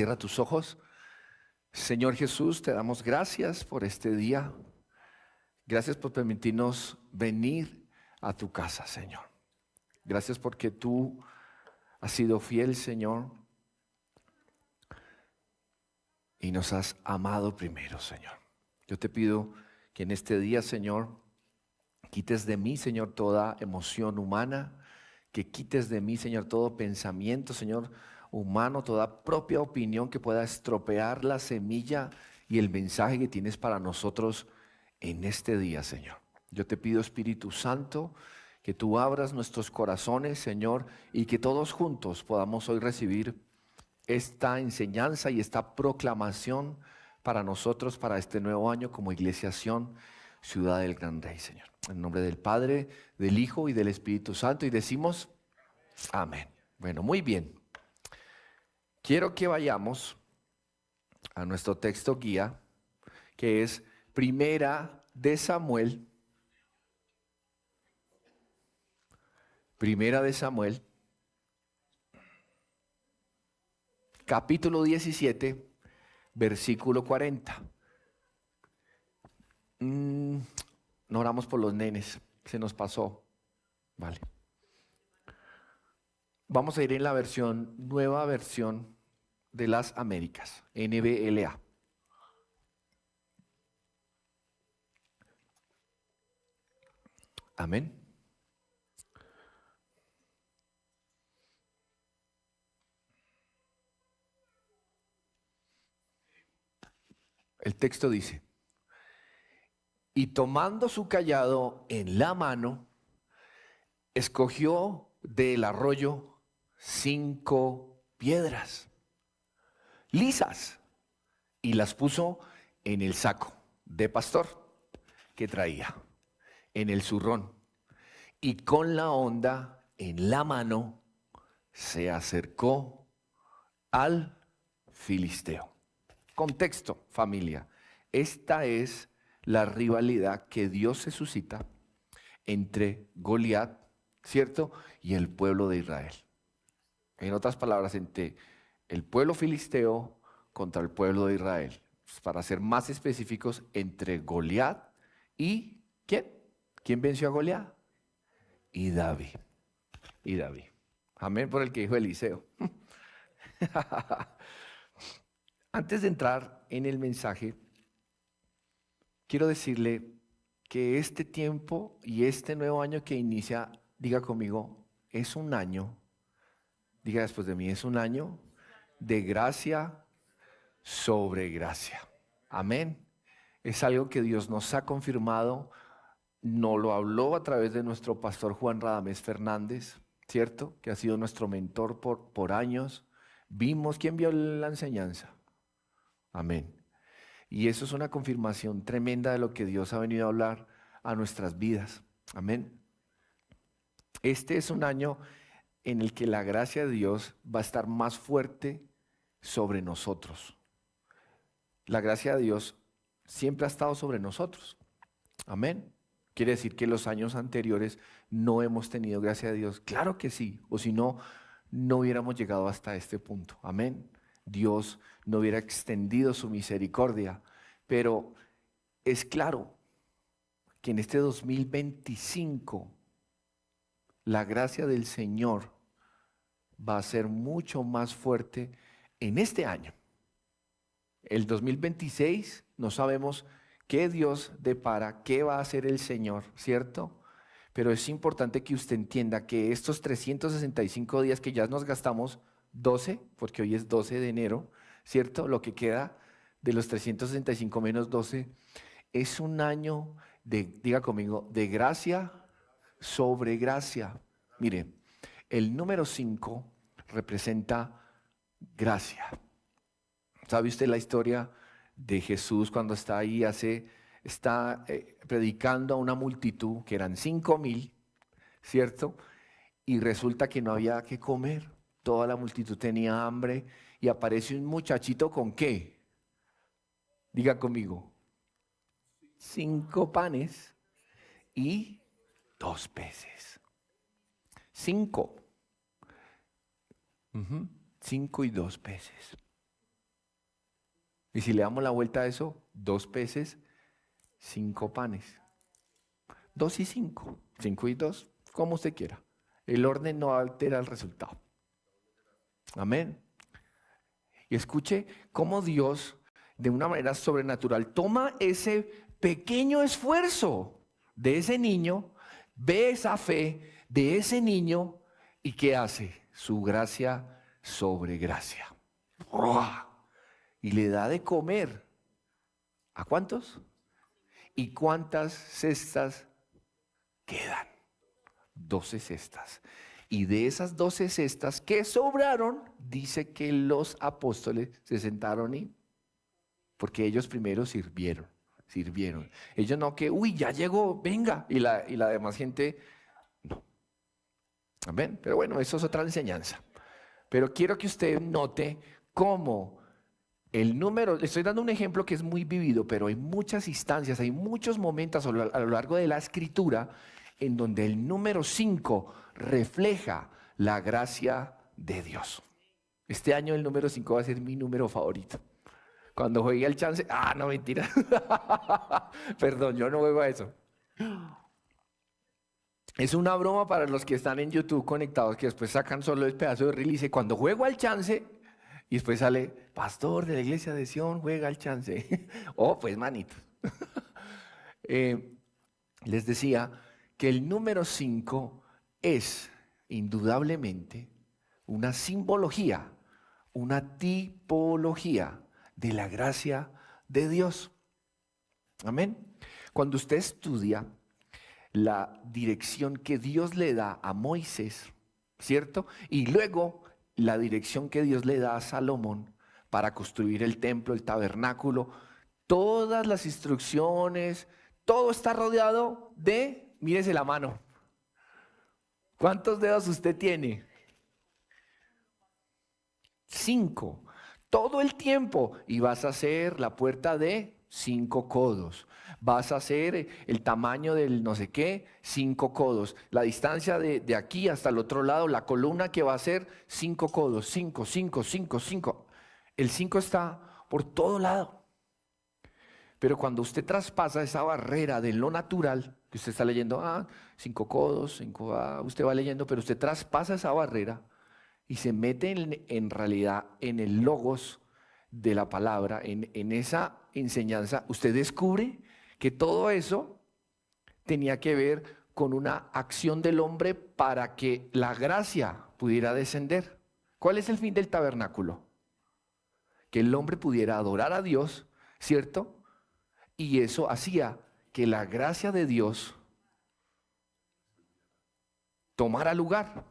Cierra tus ojos. Señor Jesús, te damos gracias por este día. Gracias por permitirnos venir a tu casa, Señor. Gracias porque tú has sido fiel, Señor, y nos has amado primero, Señor. Yo te pido que en este día, Señor, quites de mí, Señor, toda emoción humana, que quites de mí, Señor, todo pensamiento, Señor, humano, toda propia opinión que pueda estropear la semilla y el mensaje que tienes para nosotros en este día, Señor. Yo te pido, Espíritu Santo, que tú abras nuestros corazones, Señor, y que todos juntos podamos hoy recibir esta enseñanza y esta proclamación para nosotros, para este nuevo año como Iglesia Sion, Ciudad del Gran Rey, Señor. En nombre del Padre, del Hijo y del Espíritu Santo. Y decimos, amén. Bueno, muy bien. Quiero que vayamos a nuestro texto guía, que es Primera de Samuel. Primera de Samuel, capítulo 17, versículo 40. No oramos por los nenes, se nos pasó. Vale. Vamos a ir en la nueva versión de las Américas, NBLA. Amén. El texto dice: y tomando su cayado en la mano, escogió del arroyo 5 piedras lisas y las puso en el saco de pastor que traía, en el zurrón, y con la honda en la mano se acercó al filisteo. Contexto, familia. Esta es la rivalidad que Dios se suscita entre Goliat, ¿cierto?, y el pueblo de Israel. En otras palabras, entre el pueblo filisteo contra el pueblo de Israel. Para ser más específicos, entre Goliat y ¿quién? ¿Quién venció a Goliat? Y David. Y David. Amén por el que dijo Eliseo. Antes de entrar en el mensaje, quiero decirle que este tiempo y este nuevo año que inicia, diga conmigo, es un año, diga después de mí, es un año de gracia sobre gracia. Amén. Es algo que Dios nos ha confirmado, nos lo habló a través de nuestro pastor Juan Radamés Fernández, ¿cierto? Que ha sido nuestro mentor por años. ¿Quién vio la enseñanza? Amén. Y eso es una confirmación tremenda de lo que Dios ha venido a hablar a nuestras vidas. Amén. Este es un año en el que la gracia de Dios va a estar más fuerte sobre nosotros. La gracia de Dios siempre ha estado sobre nosotros. Amén. ¿Quiere decir que los años anteriores no hemos tenido gracia de Dios? Claro que sí. O si no, no hubiéramos llegado hasta este punto. Amén. Dios no hubiera extendido su misericordia. Pero es claro que en este 2025 la gracia del Señor va a ser mucho más fuerte en este año. El 2026 no sabemos qué Dios depara, qué va a hacer el Señor, ¿cierto? Pero es importante que usted entienda que estos 365 días que ya nos gastamos, 12, porque hoy es 12 de enero, ¿cierto? Lo que queda de los 365 menos 12 es un año diga conmigo, de gracia sobre gracia. Mire, el número 5 representa gracia. ¿Sabe usted la historia de Jesús cuando está ahí, está predicando a una multitud que eran 5,000, ¿cierto? Y resulta que no había que comer, toda la multitud tenía hambre y aparece un muchachito con ¿qué? Diga conmigo, 5 panes y 2 peces. 5. 5 y 2 peces. Y si le damos la vuelta a eso, 2 peces, 5 panes. 2 y 5, 5 y 2, como usted quiera. El orden no altera el resultado. Amén. Y escuche cómo Dios, de una manera sobrenatural, toma ese pequeño esfuerzo de ese niño, ve esa fe de ese niño y ¿qué hace? Su gracia sobre gracia. ¡Ruah! Y le da de comer. ¿A cuántos? ¿Y cuántas cestas quedan? 12 cestas. Y de esas 12 cestas que sobraron, dice que los apóstoles se sentaron y, porque ellos primero sirvieron. Ellos no que, uy, ya llegó, venga. Y la demás gente, no. Amén. Pero bueno, eso es otra enseñanza. Pero quiero que usted note cómo el número, le estoy dando un ejemplo que es muy vivido, pero hay muchas instancias, hay muchos momentos a lo largo de la escritura en donde el número 5 refleja la gracia de Dios. Este año el número 5 va a ser mi número favorito. Cuando juegue al chance, no, mentira. Perdón, yo no juego a eso. Es una broma para los que están en YouTube conectados, que después sacan solo el pedazo de reel y dice, cuando juego al chance, y después sale, pastor de la iglesia de Sion, juega al chance. Pues manitos. Les decía que el número 5 es indudablemente una simbología, una tipología de la gracia de Dios. Amén. Cuando usted estudia la dirección que Dios le da a Moisés, ¿cierto? Y luego la dirección que Dios le da a Salomón para construir el templo, el tabernáculo, todas las instrucciones, todo está rodeado de, mírese la mano. ¿Cuántos dedos usted tiene? 5. Todo el tiempo. Y vas a hacer la puerta de 5 codos. Vas a hacer el tamaño del no sé qué, 5 codos. La distancia de aquí hasta el otro lado, la columna que va a ser 5 codos. 5, 5, 5, 5. El 5 está por todo lado. Pero cuando usted traspasa esa barrera de lo natural, que usted está leyendo, 5 codos, 5, usted va leyendo, pero usted traspasa esa barrera y se mete en realidad en el logos de la palabra, en esa enseñanza, usted descubre que todo eso tenía que ver con una acción del hombre para que la gracia pudiera descender. ¿Cuál es el fin del tabernáculo? Que el hombre pudiera adorar a Dios, ¿cierto? Y eso hacía que la gracia de Dios tomara lugar.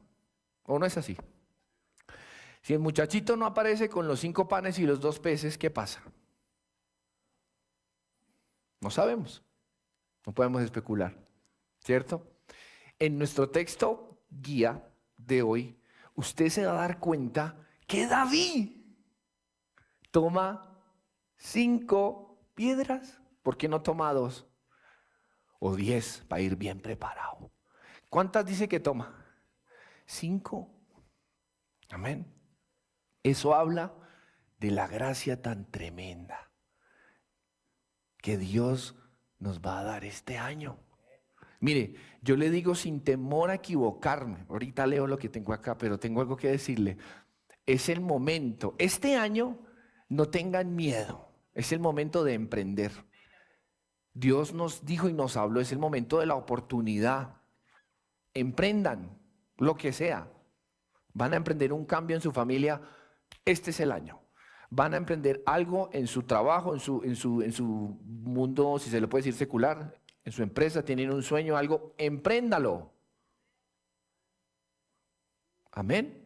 ¿O no es así? Si el muchachito no aparece con los 5 panes y los 2 peces, ¿qué pasa? No sabemos. No podemos especular, ¿cierto? En nuestro texto guía de hoy, usted se va a dar cuenta que David toma 5 piedras. ¿Por qué no toma 2 o 10 para ir bien preparado? ¿Cuántas dice que toma? 5. Amén. Eso habla de la gracia tan tremenda que Dios nos va a dar este año. Mire, yo le digo sin temor a equivocarme. Ahorita leo lo que tengo acá, pero tengo algo que decirle. Es el momento. Este año no tengan miedo. Es el momento de emprender. Dios nos dijo y nos habló, es el momento de la oportunidad. Emprendan lo que sea. Van a emprender un cambio en su familia, este es el año. Van a emprender algo en su trabajo, en su mundo, si se le puede decir secular, en su empresa, tienen un sueño, algo, empréndalo. Amén.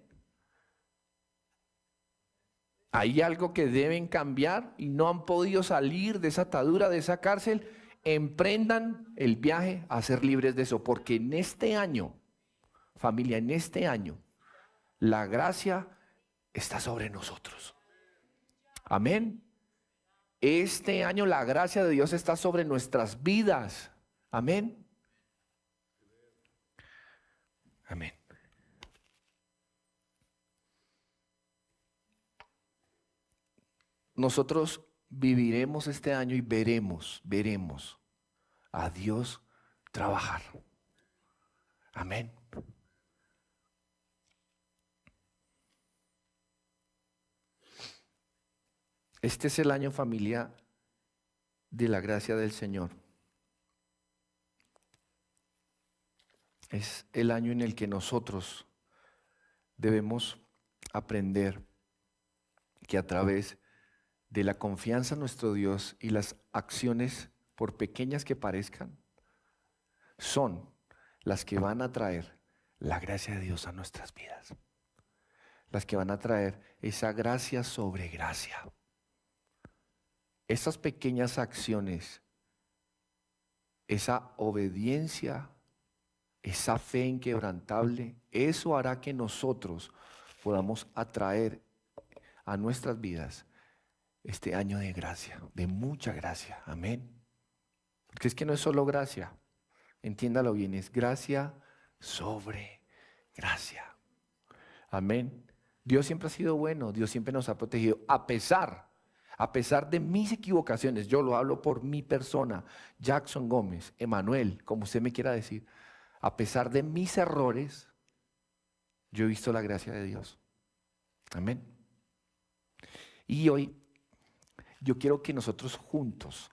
Hay algo que deben cambiar y no han podido salir de esa atadura, de esa cárcel. Emprendan el viaje a ser libres de eso, porque en este año, familia, en este año, la gracia está sobre nosotros. Amén. Este año la gracia de Dios está sobre nuestras vidas. Amén. Amén. Nosotros viviremos este año y veremos a Dios trabajar. Amén. Este es el año, familia, de la gracia del Señor. Es el año en el que nosotros debemos aprender que a través de la confianza en nuestro Dios y las acciones, por pequeñas que parezcan, son las que van a traer la gracia de Dios a nuestras vidas. Las que van a traer esa gracia sobre gracia. Esas pequeñas acciones, esa obediencia, esa fe inquebrantable, eso hará que nosotros podamos atraer a nuestras vidas este año de gracia, de mucha gracia. Amén. Porque es que no es solo gracia, entiéndalo bien, es gracia sobre gracia. Amén. Dios siempre ha sido bueno, Dios siempre nos ha protegido, a pesar de mis equivocaciones. Yo lo hablo por mi persona, Jackson Gómez, Emanuel, como usted me quiera decir. A pesar de mis errores, yo he visto la gracia de Dios. Amén. Y hoy yo quiero que nosotros juntos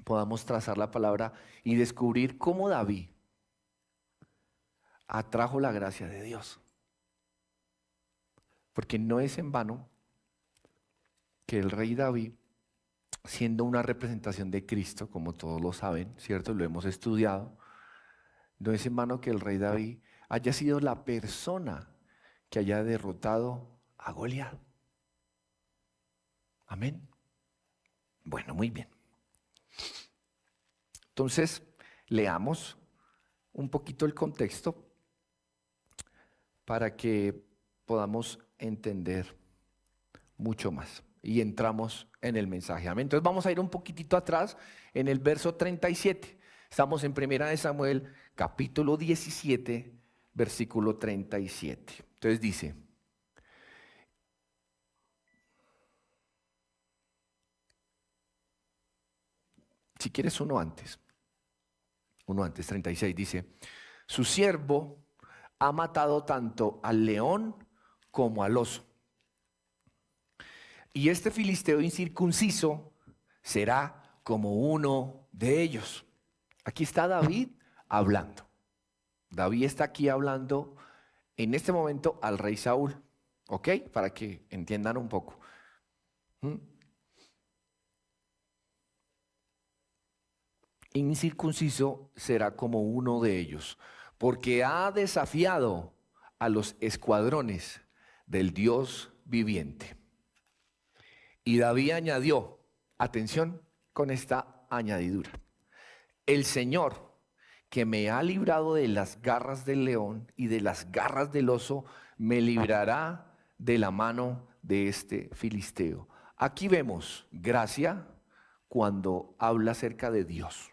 podamos trazar la palabra y descubrir cómo David atrajo la gracia de Dios. Porque no es en vano que el rey David, siendo una representación de Cristo, como todos lo saben, ¿cierto? Lo hemos estudiado. No es en vano que el rey David haya sido la persona que haya derrotado a Goliat. Amén. Bueno, muy bien. Entonces, leamos un poquito el contexto para que podamos entender mucho más. Y entramos en el mensaje. Amén. Entonces vamos a ir un poquitito atrás en el verso 37. Estamos en 1 de Samuel, capítulo 17, versículo 37. Entonces dice: si quieres uno antes, 36, dice: su siervo ha matado tanto al león como al oso. Y este filisteo incircunciso será como uno de ellos. Aquí está David hablando. David está aquí hablando en este momento al rey Saúl. ¿Ok? Para que entiendan un poco. Incircunciso será como uno de ellos, porque ha desafiado a los escuadrones del Dios viviente. Y David añadió, atención con esta añadidura: el Señor, que me ha librado de las garras del león y de las garras del oso, me librará de la mano de este filisteo. Aquí vemos gracia cuando habla acerca de Dios,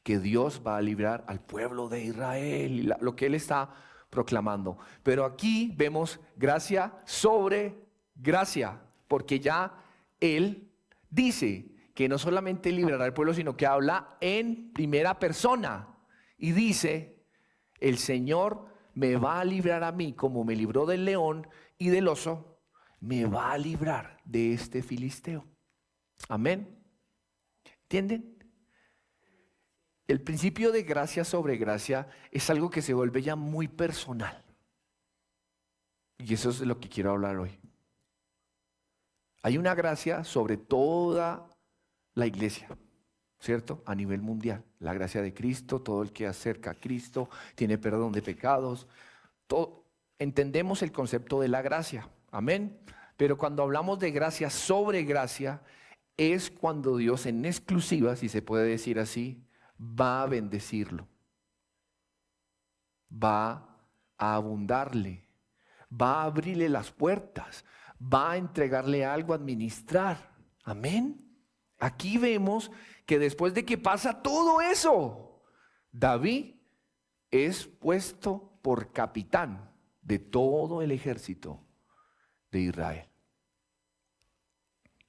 que Dios va a librar al pueblo de Israel y lo que Él está proclamando. Pero aquí vemos gracia sobre gracia, porque ya Él dice que no solamente librará al pueblo, sino que habla en primera persona. Y dice: el Señor me va a librar a mí como me libró del león y del oso, me va a librar de este filisteo. Amén. ¿Entienden? El principio de gracia sobre gracia es algo que se vuelve ya muy personal. Y eso es de lo que quiero hablar hoy. Hay una gracia sobre toda la iglesia, ¿cierto? A nivel mundial. La gracia de Cristo, todo el que acerca a Cristo tiene perdón de pecados. Entendemos el concepto de la gracia. Amén. Pero cuando hablamos de gracia sobre gracia, es cuando Dios en exclusiva, si se puede decir así, va a bendecirlo, va a abundarle, va a abrirle las puertas, va a entregarle algo a administrar. Amén. Aquí vemos que después de que pasa todo eso, David es puesto por capitán de todo el ejército de Israel.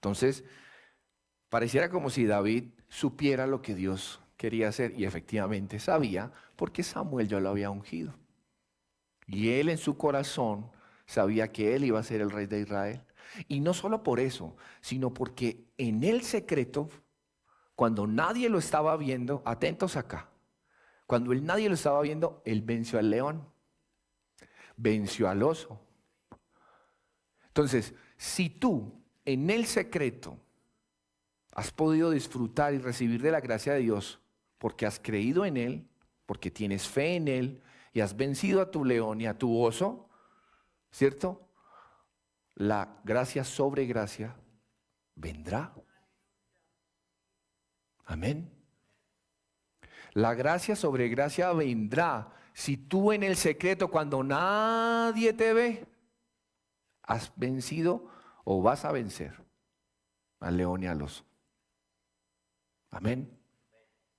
Entonces, pareciera como si David supiera lo que Dios quería hacer, y efectivamente sabía, porque Samuel ya lo había ungido. Y él en su corazón sabía que él iba a ser el rey de Israel. Y no solo por eso, sino porque en el secreto, cuando nadie lo estaba viendo, atentos acá, cuando nadie lo estaba viendo, él venció al león, venció al oso. Entonces, si tú en el secreto has podido disfrutar y recibir de la gracia de Dios porque has creído en Él, porque tienes fe en Él y has vencido a tu león y a tu oso, ¿cierto? La gracia sobre gracia vendrá. Amén. La gracia sobre gracia vendrá si tú en el secreto, cuando nadie te ve, has vencido o vas a vencer al león y al oso. Amén.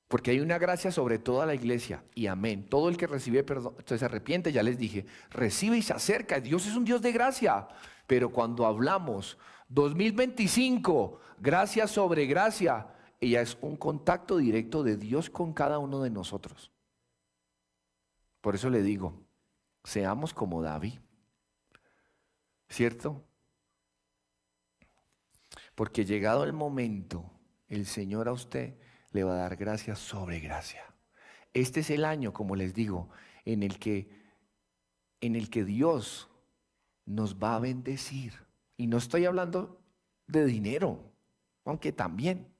Porque hay una gracia sobre toda la iglesia. Y amén. Todo el que recibe perdón, entonces se arrepiente, ya les dije, recibe y se acerca. Dios es un Dios de gracia. Pero cuando hablamos 2025, gracia sobre gracia, ella es un contacto directo de Dios con cada uno de nosotros. Por eso le digo, seamos como David. ¿Cierto? Porque llegado el momento, el Señor a usted le va a dar gracia sobre gracia. Este es el año, como les digo, en el que Dios nos va a bendecir. Y no estoy hablando de dinero, aunque también.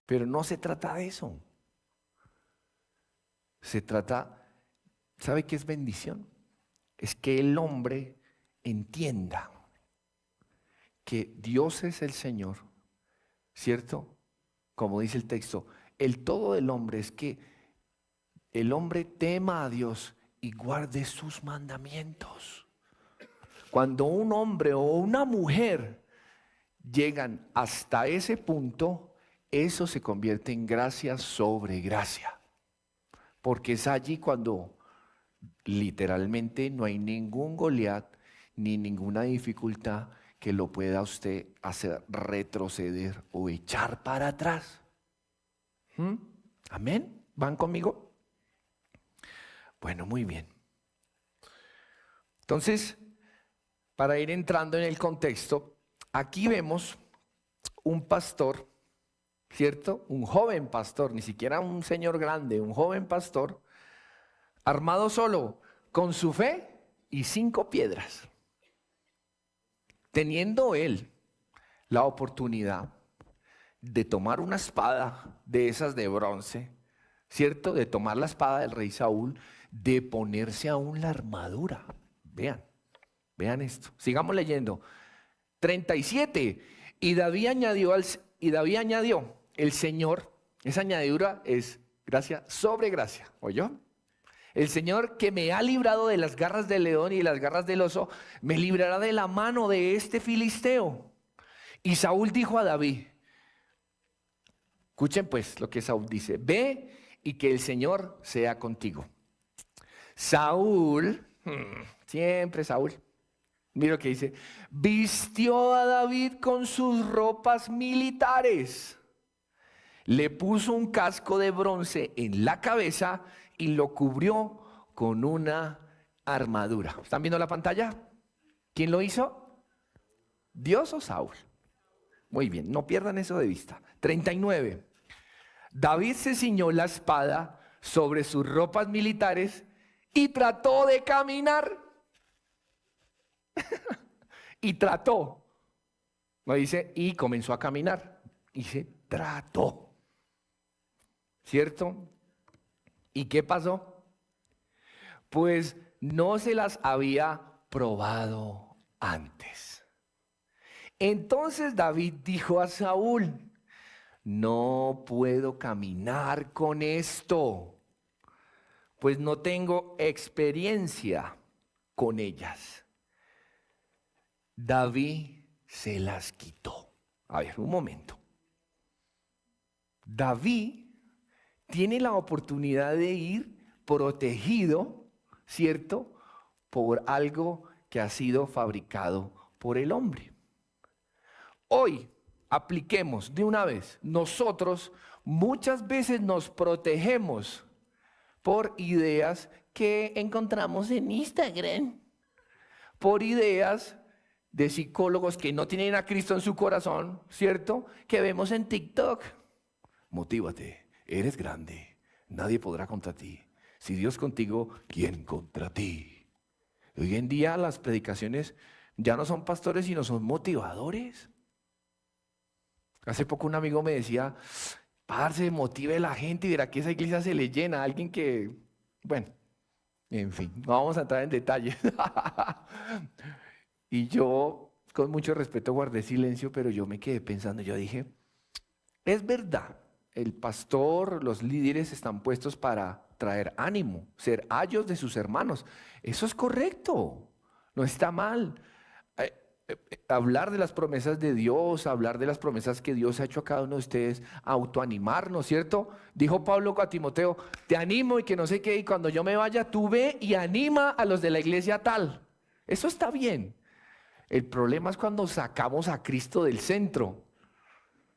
Pero no se trata de eso. Se trata, ¿sabe qué es bendición? Es que el hombre entienda que Dios es el Señor, ¿cierto? Como dice el texto, el todo del hombre es que el hombre tema a Dios y guarde sus mandamientos. Cuando un hombre o una mujer llegan hasta ese punto, eso se convierte en gracia sobre gracia. Porque es allí cuando literalmente no hay ningún Goliat ni ninguna dificultad que lo pueda usted hacer retroceder o echar para atrás. ¿Amén? ¿Van conmigo? Bueno, muy bien. Entonces, para ir entrando en el contexto, aquí vemos un pastor, ¿cierto? Un joven pastor, ni siquiera un señor grande, un joven pastor, armado solo, con su fe y 5 piedras. Teniendo él la oportunidad de tomar una espada de esas de bronce, ¿cierto? De tomar la espada del rey Saúl, de ponerse aún la armadura. Vean esto. Sigamos leyendo. 37. Y David añadió, el Señor, esa añadidura es gracia sobre gracia, ¿oyó? El Señor que me ha librado de las garras del león y de las garras del oso, me librará de la mano de este filisteo. Y Saúl dijo a David, escuchen pues lo que Saúl dice, ve y que el Señor sea contigo. Saúl, siempre Saúl, mira lo que dice, vistió a David con sus ropas militares, le puso un casco de bronce en la cabeza y lo cubrió con una armadura. ¿Están viendo la pantalla? ¿Quién lo hizo? ¿Dios o Saúl? Muy bien, no pierdan eso de vista. 39. David se ciñó la espada sobre sus ropas militares y trató de caminar. Y trató. No dice, y comenzó a caminar. Dice, trató. ¿Cierto? ¿Y qué pasó? Pues no se las había probado antes. Entonces David dijo a Saúl, no puedo caminar con esto, pues no tengo experiencia con ellas. David se las quitó. A ver, un momento. David tiene la oportunidad de ir protegido, ¿cierto? Por algo que ha sido fabricado por el hombre. hoy apliquemos de una vez. Nosotros muchas veces nos protegemos por ideas que encontramos en Instagram, por ideas de psicólogos que no tienen a Cristo en su corazón, ¿cierto? Que vemos en TikTok. Motívate, eres grande, nadie podrá contra ti. Si Dios contigo, ¿quién contra ti? Hoy en día las predicaciones ya no son pastores, sino son motivadores. Hace poco un amigo me decía, parce, motive a la gente y verá que esa iglesia se le llena. Alguien que, bueno, en fin, no vamos a entrar en detalles. Y yo, con mucho respeto, guardé silencio, pero yo me quedé pensando, yo dije, es verdad, el pastor, los líderes están puestos para traer ánimo, ser ayos de sus hermanos. Eso es correcto, no está mal. Hablar de las promesas de Dios, hablar de las promesas que Dios ha hecho a cada uno de ustedes, autoanimarnos, ¿cierto? Dijo Pablo a Timoteo, te animo y que no sé qué, y cuando yo me vaya, tú ve y anima a los de la iglesia tal. Eso está bien. El problema es cuando sacamos a Cristo del centro,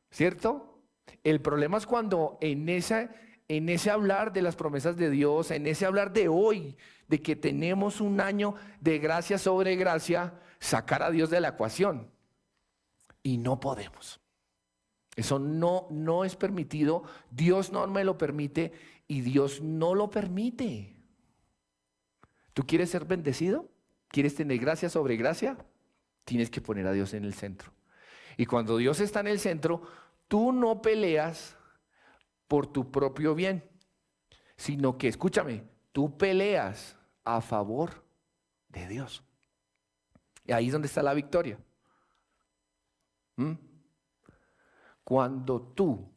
¿cierto? El problema es cuando en ese hablar de las promesas de Dios, en ese hablar de hoy, de que tenemos un año de gracia sobre gracia, sacar a Dios de la ecuación. Y no podemos. Eso no es permitido. Dios no me lo permite y Dios no lo permite. ¿Tú quieres ser bendecido? ¿Quieres tener gracia sobre gracia? Tienes que poner a Dios en el centro. Y cuando Dios está en el centro, tú no peleas por tu propio bien, sino que, escúchame, tú peleas a favor de Dios. Y ahí es donde está la victoria. Cuando tú,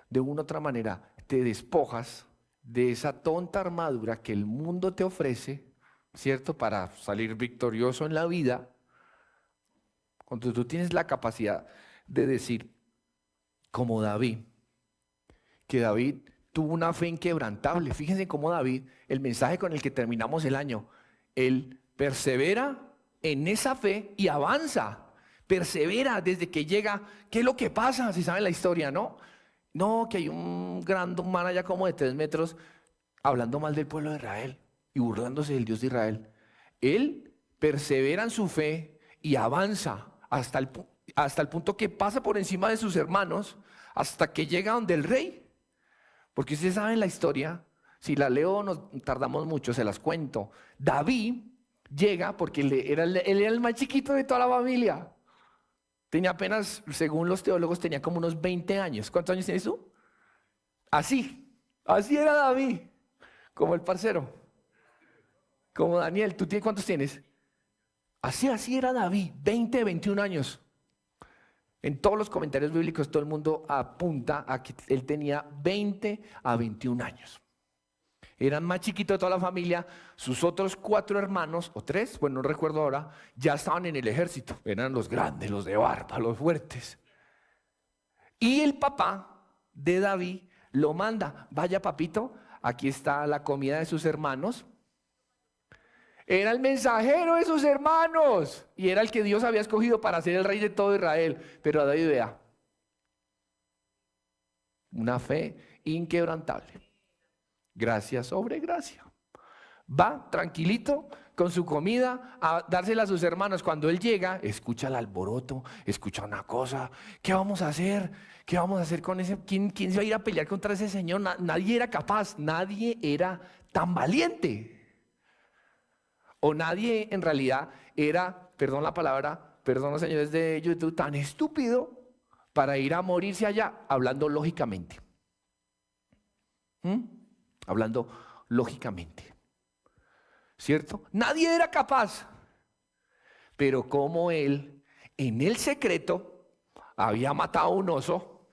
de una u otra manera, te despojas de esa tonta armadura que el mundo te ofrece, ¿cierto? Para salir victorioso en la vida, cuando tú tienes la capacidad de decir, como David, que David tuvo una fe inquebrantable. Fíjense cómo David, el mensaje con el que terminamos el año, él persevera en esa fe y avanza, persevera desde que llega. ¿Qué es lo que pasa? Si saben la historia, ¿no? No, que hay un gran man allá como de 3 metros hablando mal del pueblo de Israel y burlándose del Dios de Israel. Él persevera en su fe y avanza hasta el punto que pasa por encima de sus hermanos hasta que llega donde el rey. Porque ustedes saben la historia, si la leo nos tardamos mucho, se las cuento. David llega porque él era el más chiquito de toda la familia. Tenía apenas, según los teólogos, tenía como unos 20 años. ¿Cuántos años tienes tú? Así era David, como el parcero, como Daniel. ¿Tú cuántos tienes? Así era David, 20, 21 años. En todos los comentarios bíblicos todo el mundo apunta a que él tenía 20 a 21 años. Era más chiquito de toda la familia. Sus otros 4 hermanos, o 3, bueno, no recuerdo ahora, ya estaban en el ejército. Eran los grandes, los de barba, los fuertes. Y el papá de David lo manda, vaya papito, aquí está la comida de sus hermanos. Era el mensajero de sus hermanos y era el que Dios había escogido para ser el rey de todo Israel. Pero a David, vea, una fe inquebrantable, gracia sobre gracia. Va tranquilito con su comida a dársela a sus hermanos. Cuando él llega, escucha el alboroto, escucha una cosa. ¿Qué vamos a hacer? ¿Qué vamos a hacer con ese? ¿Quién se va a ir a pelear contra ese señor? Nadie era capaz, nadie era tan valiente. O nadie en realidad era, perdón la palabra, perdón los señores de YouTube, tan estúpido para ir a morirse allá, hablando lógicamente. Hablando lógicamente. ¿Cierto? Nadie era capaz. Pero como él, en el secreto, había matado a un oso,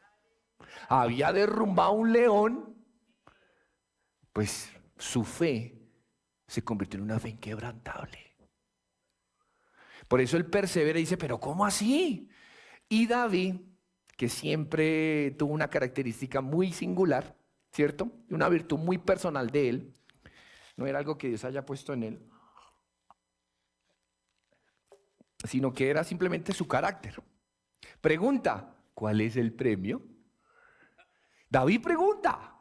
había derrumbado un león, pues su fe se convirtió en una fe inquebrantable. Por eso él persevera y dice, pero ¿cómo así? Y David, que siempre tuvo una característica muy singular, ¿cierto? Una virtud muy personal de él, no era algo que Dios haya puesto en él, sino que era simplemente su carácter. Pregunta, ¿cuál es el premio? David pregunta.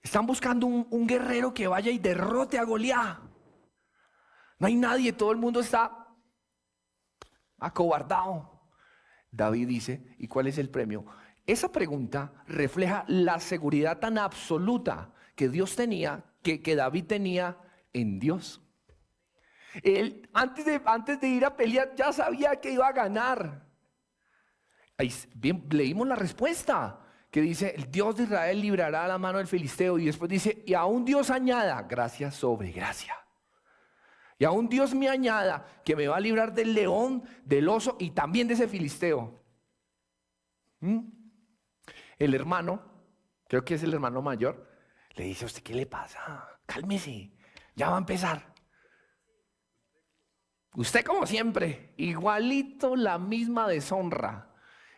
Están buscando un guerrero que vaya y derrote a Goliat. No hay nadie, todo el mundo está acobardado. David dice, ¿y cuál es el premio? Esa pregunta refleja la seguridad tan absoluta que Dios tenía, que David tenía en Dios. Él, antes de ir a pelear, ya sabía que iba a ganar. Ahí, bien, leímos la respuesta, que dice, el Dios de Israel librará la mano del filisteo. Y después dice, y aún Dios añada, gracia sobre gracia. Y aún Dios me añada que me va a librar del león, del oso y también de ese filisteo. El hermano, creo que es el hermano mayor, le dice a usted, ¿qué le pasa? Cálmese, ya va a empezar. Usted como siempre, igualito la misma deshonra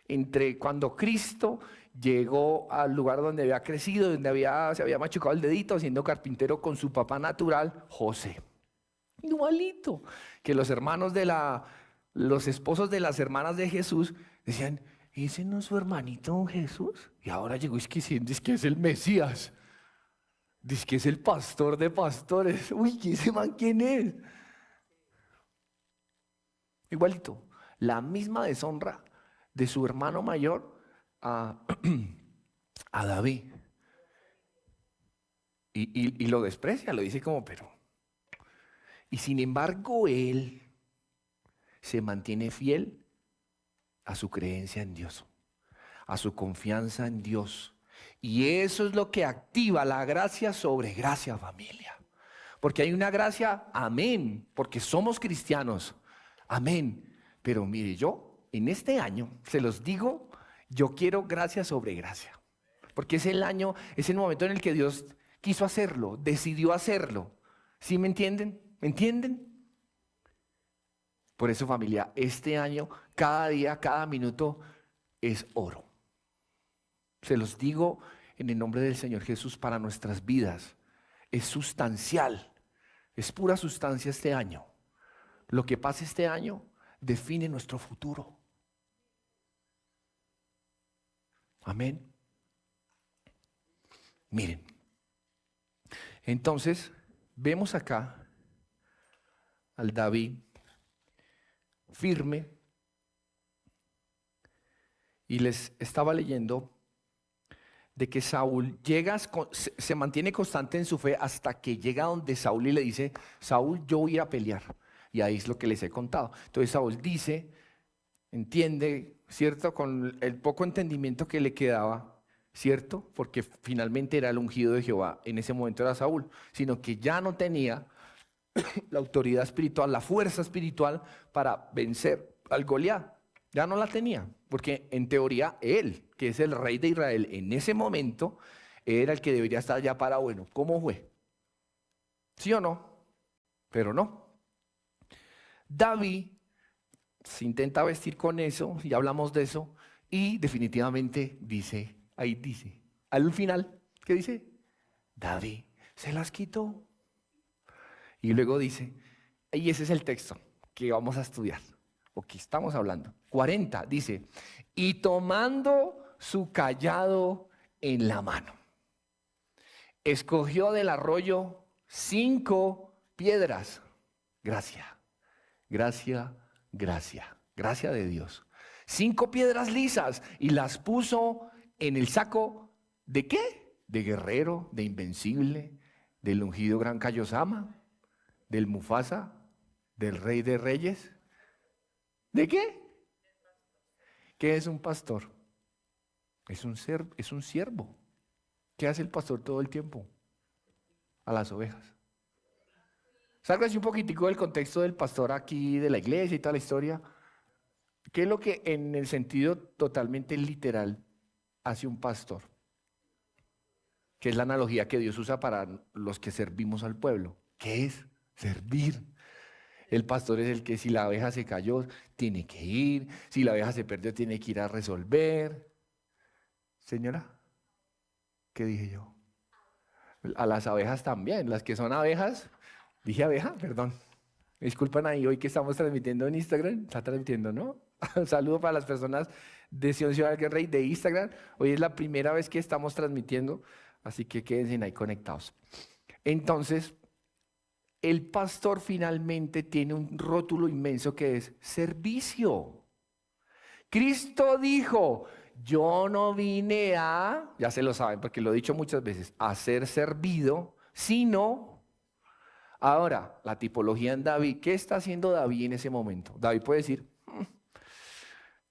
entre cuando Cristo llegó al lugar donde había crecido, donde se había machucado el dedito siendo carpintero con su papá natural, José. Igualito que los hermanos los esposos de las hermanas de Jesús decían, ¿ese no es su hermanito Jesús? Y ahora llegó es que es el Mesías, dice que es el pastor de pastores. Uy, ¿ese man quién es? Igualito, la misma deshonra de su hermano mayor a David. Y lo desprecia, lo dice como, pero... Y sin embargo, él se mantiene fiel a su creencia en Dios, a su confianza en Dios. Y eso es lo que activa la gracia sobre gracia, familia. Porque hay una gracia, amén, porque somos cristianos, amén. Pero mire, yo en este año, se los digo, yo quiero gracia sobre gracia. Porque es el año, es el momento en el que Dios quiso hacerlo, decidió hacerlo. ¿Sí me entienden? ¿Me entienden? Por eso, familia, este año, cada día, cada minuto es oro. Se los digo en el nombre del Señor Jesús para nuestras vidas. Es sustancial, es pura sustancia este año. Lo que pase este año define nuestro futuro. Amén. Miren, entonces vemos acá al David firme, y les estaba leyendo de que Saúl se mantiene constante en su fe hasta que llega donde Saúl y le dice, Saúl, yo voy a ir a pelear. Y ahí es lo que les he contado. Entonces Saúl dice, entiende, ¿cierto? Con el poco entendimiento que le quedaba, ¿cierto? Porque finalmente era el ungido de Jehová, en ese momento era Saúl, sino que ya no tenía la autoridad espiritual, la fuerza espiritual para vencer al Goliat. Ya no la tenía, porque en teoría él, que es el rey de Israel, en ese momento era el que debería estar ya para, bueno, ¿cómo fue? ¿Sí o no? Pero no. David se intenta vestir con eso, ya hablamos de eso, y definitivamente dice, ahí dice, al final, ¿qué dice? David se las quitó. Y luego dice, y ese es el texto que vamos a estudiar, o que estamos hablando. 40, dice, y tomando su cayado en la mano, escogió del arroyo 5 piedras. Gracia, gracia, gracia, gracia de Dios. 5 piedras lisas y las puso en el saco ¿de qué? De guerrero, de invencible, del ungido gran Kayosama, del Mufasa, del rey de reyes. ¿De qué? ¿Qué es un pastor? Es un siervo. ¿Qué hace el pastor todo el tiempo? A las ovejas. Sálgase un poquitico del contexto del pastor aquí, de la iglesia y toda la historia. ¿Qué es lo que en el sentido totalmente literal hace un pastor? Que es la analogía que Dios usa para los que servimos al pueblo. ¿Qué es? Servir. El pastor es el que si la oveja se cayó, tiene que ir. Si la oveja se perdió, tiene que ir a resolver. Señora, ¿qué dije yo? A las abejas también, las que son abejas. Dije abeja, perdón. Me disculpan ahí, hoy que estamos transmitiendo en Instagram, está transmitiendo, ¿no? Un saludo para las personas de Sion Ciudad del Rey de Instagram. Hoy es la primera vez que estamos transmitiendo, así que quédense ahí conectados. Entonces, el pastor finalmente tiene un rótulo inmenso que es servicio. Cristo dijo, yo no vine a, ya se lo saben porque lo he dicho muchas veces, a ser servido, sino, ahora, la tipología en David, ¿qué está haciendo David en ese momento? David puede decir,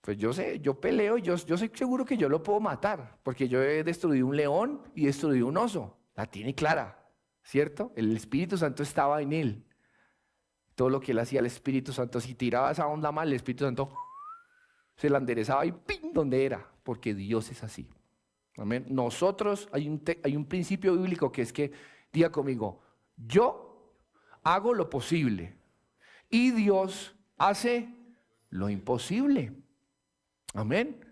pues yo sé, yo peleo, yo soy seguro que yo lo puedo matar, porque yo he destruido un león y destruido un oso, la tiene clara, ¿cierto? El Espíritu Santo estaba en él. Todo lo que él hacía, el Espíritu Santo, si tiraba esa onda mal, el Espíritu Santo se la enderezaba y ¡pim! Donde era, porque Dios es así. Amén. Nosotros, hay un principio bíblico que es que, diga conmigo, yo hago lo posible y Dios hace lo imposible. Amén.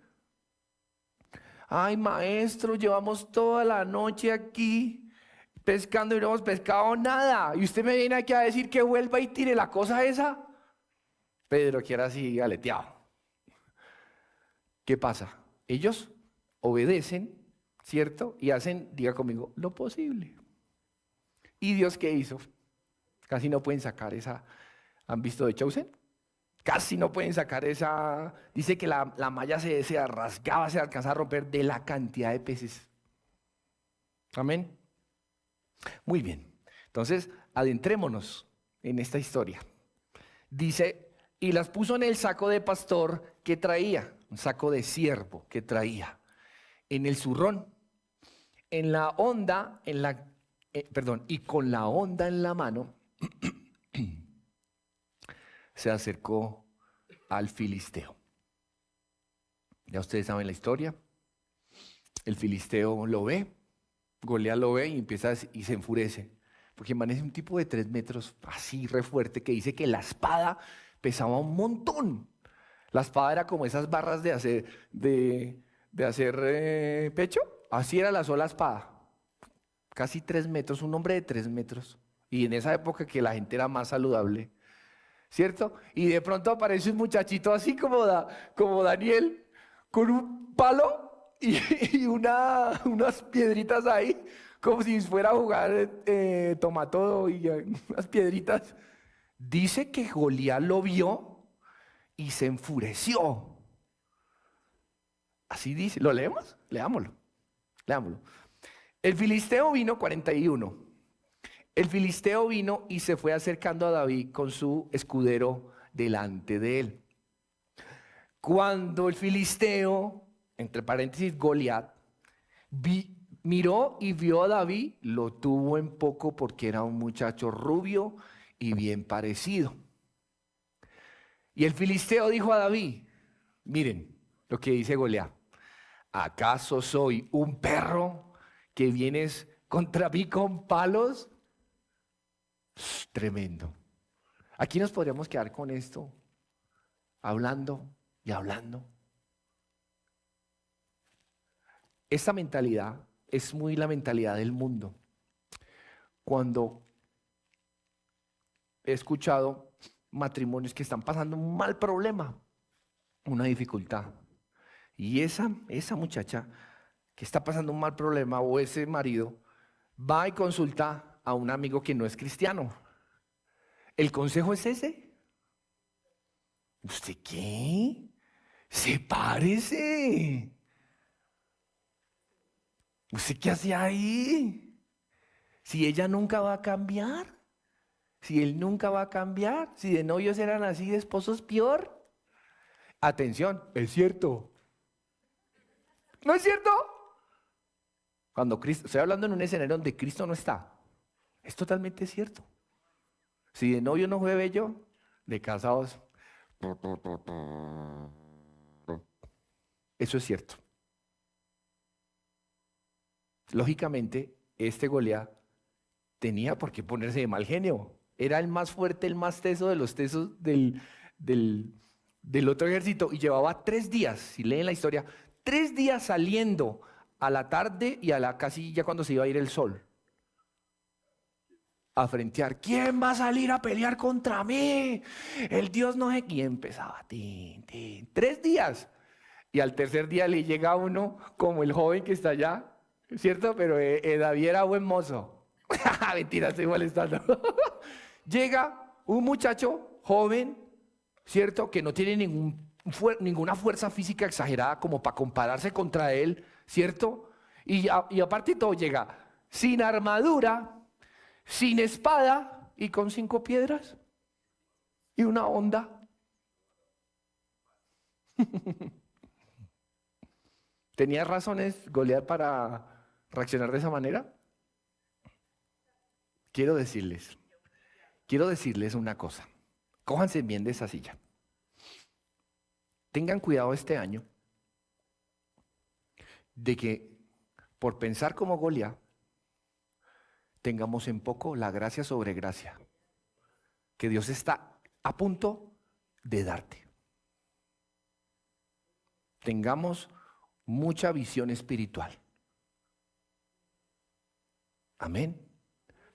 Ay, maestro, llevamos toda la noche aquí pescando y no hemos pescado nada. Y usted me viene aquí a decir que vuelva y tire la cosa esa. Pedro, que era así aleteado. ¿Qué pasa? Ellos obedecen, ¿cierto? Y hacen, diga conmigo, lo posible. ¿Y Dios qué hizo? Casi no pueden sacar esa. ¿Han visto de Chosen? Casi no pueden sacar esa. Dice que la malla se rasgaba, se alcanzaba a romper de la cantidad de peces. Amén. Muy bien. Entonces, adentrémonos en esta historia. Dice, y las puso en el saco de pastor que traía. Un saco de siervo que traía, en el zurrón, en la honda, y con la honda en la mano, se acercó al filisteo. Ya ustedes saben la historia. El filisteo lo ve, Goliat lo ve y y se enfurece, porque es un tipo de 3 metros, así re fuerte, que dice que la espada pesaba un montón. La espada era como esas barras de hacer pecho. Así era la sola espada. Casi 3 metros, un hombre de 3 metros. Y en esa época que la gente era más saludable, ¿cierto? Y de pronto aparece un muchachito así como Daniel, con un palo y unas piedritas ahí, como si fuera a jugar tomatodo y unas piedritas. Dice que Goliat lo vio y se enfureció. Así dice. ¿Lo leemos? Leámoslo. El filisteo vino, 41. El filisteo vino y se fue acercando a David con su escudero delante de él. Cuando el filisteo, entre paréntesis Goliat, miró y vio a David, lo tuvo en poco porque era un muchacho rubio y bien parecido. Y el filisteo dijo a David, miren lo que dice Goliat, ¿acaso soy un perro que vienes contra mí con palos? Tremendo. Aquí nos podríamos quedar con esto, hablando y hablando. Esta mentalidad es muy la mentalidad del mundo. Cuando he escuchado matrimonios que están pasando un mal problema, una dificultad, y esa muchacha que está pasando un mal problema o ese marido va y consulta a un amigo que no es cristiano. ¿El consejo es ese? ¿Usted qué? ¡Sepárese! ¿Usted qué hace ahí? Si ella nunca va a cambiar, si él nunca va a cambiar, si de novios eran así, de esposos peor. Atención, es cierto. ¿No es cierto? Cuando Cristo, estoy hablando en un escenario donde Cristo no está. Es totalmente cierto. Si de novio no fue bello, de casados. Eso es cierto. Lógicamente, este Goliat tenía por qué ponerse de mal genio. Era el más fuerte, el más teso de los tesos del otro ejército. Y llevaba 3 días, si leen la historia, 3 días saliendo a la tarde y a la casi ya cuando se iba a ir el sol. a frentear. ¿Quién va a salir a pelear contra mí? El Dios no sé quién empezaba. Tin, tin. 3 días. Y al tercer día le llega uno como el joven que está allá, ¿cierto? Pero David era buen mozo. Mentira, estoy molestando. Llega un muchacho joven, ¿cierto? Que no tiene ninguna fuerza física exagerada como para compararse contra él, ¿cierto? Y aparte de todo llega sin armadura, sin espada y con 5 piedras y una honda. ¿Tenía razones Goliat para reaccionar de esa manera? Quiero decirles una cosa. Cójanse bien de esa silla. Tengan cuidado este año de que por pensar como Goliat tengamos en poco la gracia sobre gracia que Dios está a punto de darte. Tengamos mucha visión espiritual. Amén.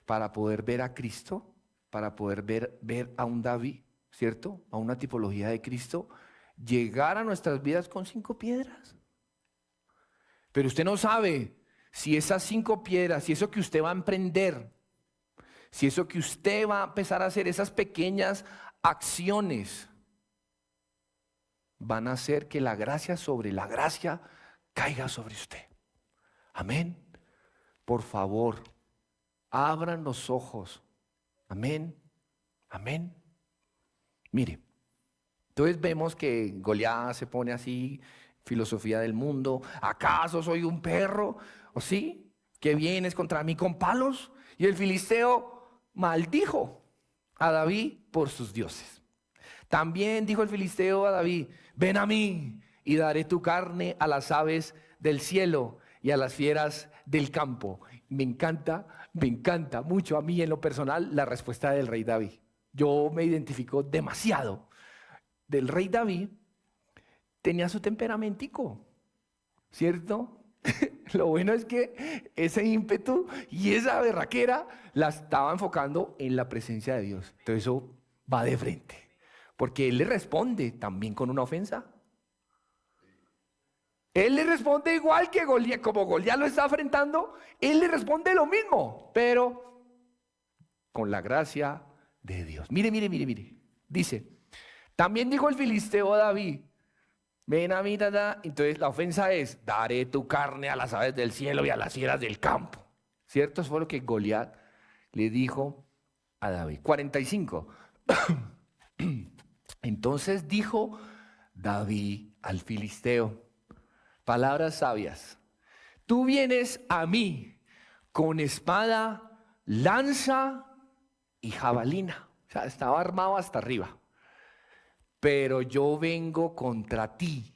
Para poder ver a Cristo, para poder ver a un David, ¿cierto? A una tipología de Cristo, llegar a nuestras vidas con 5 piedras. Pero usted no sabe si esas 5 piedras, si eso que usted va a emprender, si eso que usted va a empezar a hacer, esas pequeñas acciones, van a hacer que la gracia sobre la gracia caiga sobre usted. Amén. Por favor, abran los ojos. Amén. Amén. Mire, entonces vemos que Goliat se pone así, filosofía del mundo. ¿Acaso soy un perro? ¿O sí? ¿Que vienes contra mí con palos? Y el filisteo maldijo a David por sus dioses. También dijo el filisteo a David: ven a mí y daré tu carne a las aves del cielo y a las fieras del campo. Me encanta mucho a mí en lo personal la respuesta del rey David. Yo me identifico demasiado. Del rey David tenía su temperamentico, ¿cierto? Lo bueno es que ese ímpetu y esa berraquera la estaba enfocando en la presencia de Dios. Entonces eso va de frente, porque él le responde también con una ofensa. Él le responde igual que Goliat, como Goliat lo está enfrentando, él le responde lo mismo, pero con la gracia de Dios. Mire. Dice, también dijo el filisteo a David: ven a mí, entonces la ofensa es: daré tu carne a las aves del cielo y a las fieras del campo. ¿Cierto? Eso fue lo que Goliat le dijo a David. 45. Entonces dijo David al filisteo, palabras sabias: tú vienes a mí con espada, lanza y jabalina. O sea, estaba armado hasta arriba. Pero yo vengo contra ti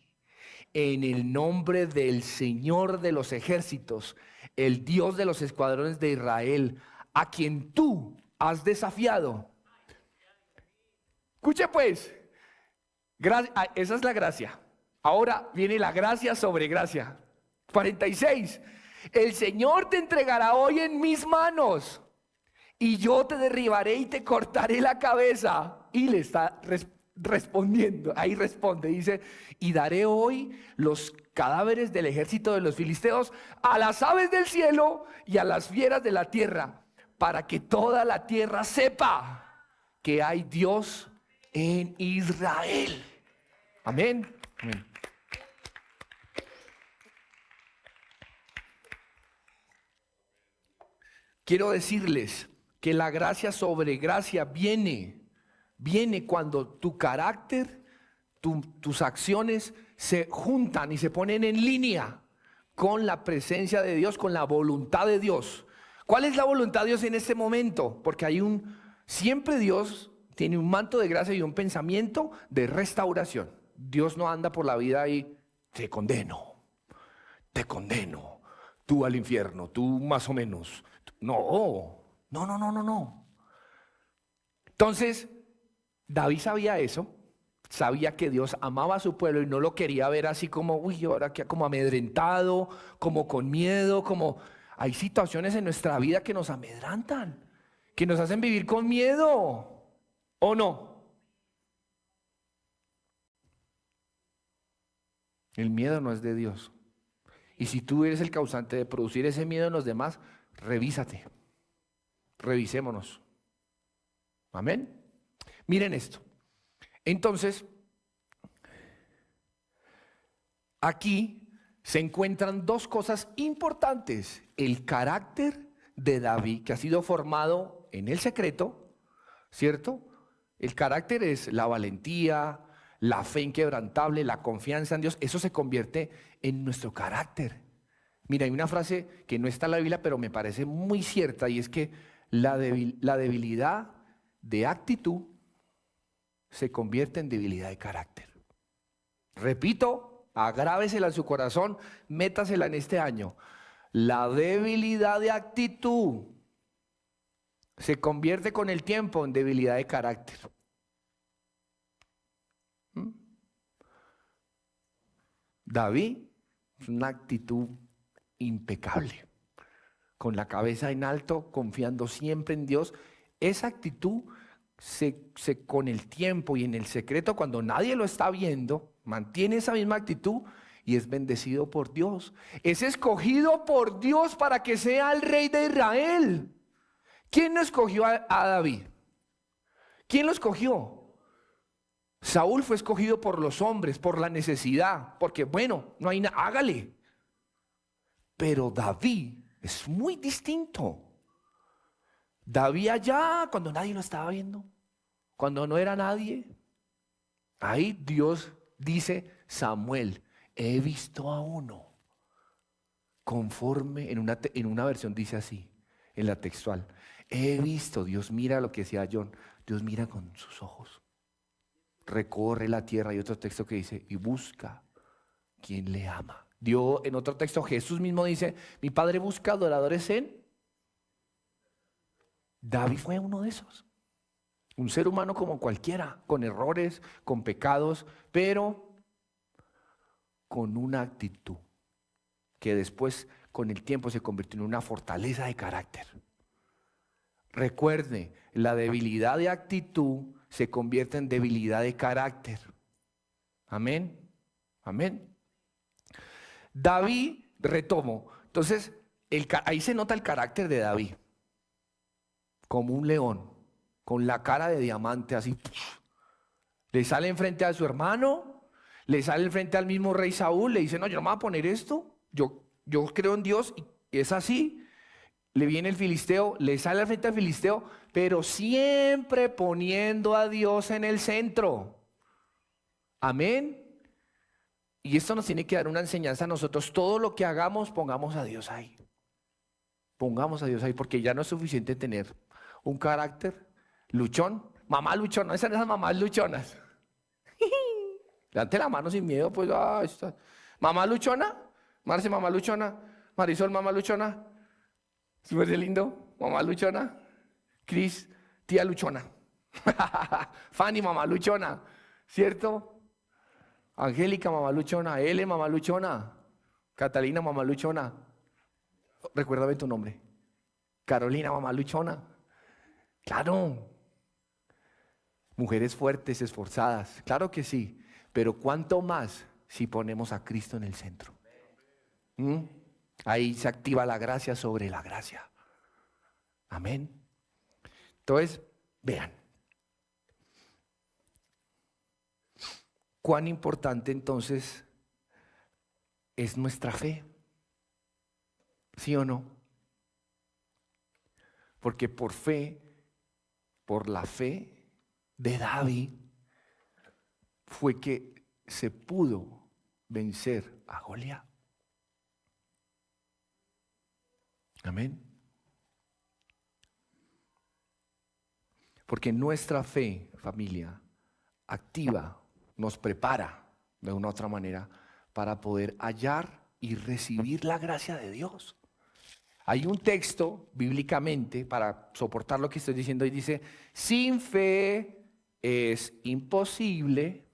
en el nombre del Señor de los ejércitos, el Dios de los escuadrones de Israel, a quien tú has desafiado. Escuche pues, esa es la gracia. Ahora viene la gracia sobre gracia. 46. El Señor te entregará hoy en mis manos y yo te derribaré y te cortaré la cabeza. Y le está respondiendo, ahí responde, dice: y daré hoy los cadáveres del ejército de los filisteos a las aves del cielo y a las fieras de la tierra, para que toda la tierra sepa que hay Dios en Israel. Amén. Amén. Quiero decirles que la gracia sobre gracia viene cuando tu carácter, tus acciones se juntan y se ponen en línea con la presencia de Dios, con la voluntad de Dios. ¿Cuál es la voluntad de Dios en este momento? Porque siempre Dios tiene un manto de gracia y un pensamiento de restauración. Dios no anda por la vida y te condeno, tú al infierno, tú más o menos. No. Entonces, David sabía eso, sabía que Dios amaba a su pueblo y no lo quería ver así como, ahora que como amedrentado, como con miedo, como hay situaciones en nuestra vida que nos amedrantan que nos hacen vivir con miedo, ¿o no? El miedo no es de Dios. Y si tú eres el causante de producir ese miedo en los demás, revísate. Revisémonos. Amén. Miren esto. Entonces, aquí se encuentran dos cosas importantes. El carácter de David, que ha sido formado en el secreto, ¿cierto? El carácter es la valentía, la fe inquebrantable, la confianza en Dios. Eso se convierte en nuestro carácter. Mira, hay una frase que no está en la Biblia, pero me parece muy cierta, y es que la debilidad de actitud se convierte en debilidad de carácter. Repito, agrábesela en su corazón, métasela en este año. La debilidad de actitud se convierte con el tiempo en debilidad de carácter. David es una actitud impecable, con la cabeza en alto, confiando siempre en Dios. Esa actitud con el tiempo y en el secreto, cuando nadie lo está viendo, mantiene esa misma actitud y es bendecido por Dios. Es escogido por Dios para que sea el rey de Israel. ¿Quién no escogió a David? ¿Quién lo escogió? Saúl fue escogido por los hombres, por la necesidad, porque bueno, no hay nada, hágale. Pero David es muy distinto. David allá, cuando nadie lo estaba viendo, cuando no era nadie, ahí Dios dice: Samuel, he visto a uno conforme, en una versión dice así, en la textual, he visto, Dios mira lo que decía John, Dios mira con sus ojos, recorre la tierra. Hay otro texto que dice, y busca quien le ama. Dios, en otro texto Jesús mismo dice, mi Padre busca adoradores en... David fue uno de esos. Un ser humano como cualquiera, con errores, con pecados, pero con una actitud que después con el tiempo se convirtió en una fortaleza de carácter. Recuerde, la debilidad de actitud se convierte en debilidad de carácter. Amén. Amén. David, retomo. Entonces, ahí se nota el carácter de David. Como un león, con la cara de diamante así. Le sale enfrente a su hermano, le sale enfrente al mismo rey Saúl, le dice, no, yo no me voy a poner esto, yo creo en Dios y es así. Le viene el filisteo, le sale al frente al filisteo, pero siempre poniendo a Dios en el centro. Amén. Y esto nos tiene que dar una enseñanza a nosotros. Todo lo que hagamos, pongamos a Dios ahí. Pongamos a Dios ahí, porque ya no es suficiente tener un carácter luchón. Mamá luchona, esas son esas mamás luchonas. Levante la mano sin miedo, pues. Mamá luchona, Marce, mamá luchona, Marisol, mamá luchona. Súper lindo, mamá luchona. Cris, tía luchona. Fanny, mamá luchona, ¿cierto? Angélica, mamá luchona. Ele, mamá luchona. Catalina, mamá luchona. Recuérdame tu nombre. Carolina, mamá luchona. Claro. Mujeres fuertes, esforzadas. Claro que sí. Pero ¿cuánto más si ponemos a Cristo en el centro? Ahí se activa la gracia sobre la gracia. Amén. Entonces, vean. Cuán importante entonces es nuestra fe. ¿Sí o no? Porque por fe, por la fe de David, fue que se pudo vencer a Goliat. Amén. Porque nuestra fe, familia, activa, nos prepara de una u otra manera para poder hallar y recibir la gracia de Dios. Hay un texto bíblicamente para soportar lo que estoy diciendo y dice, sin fe es imposible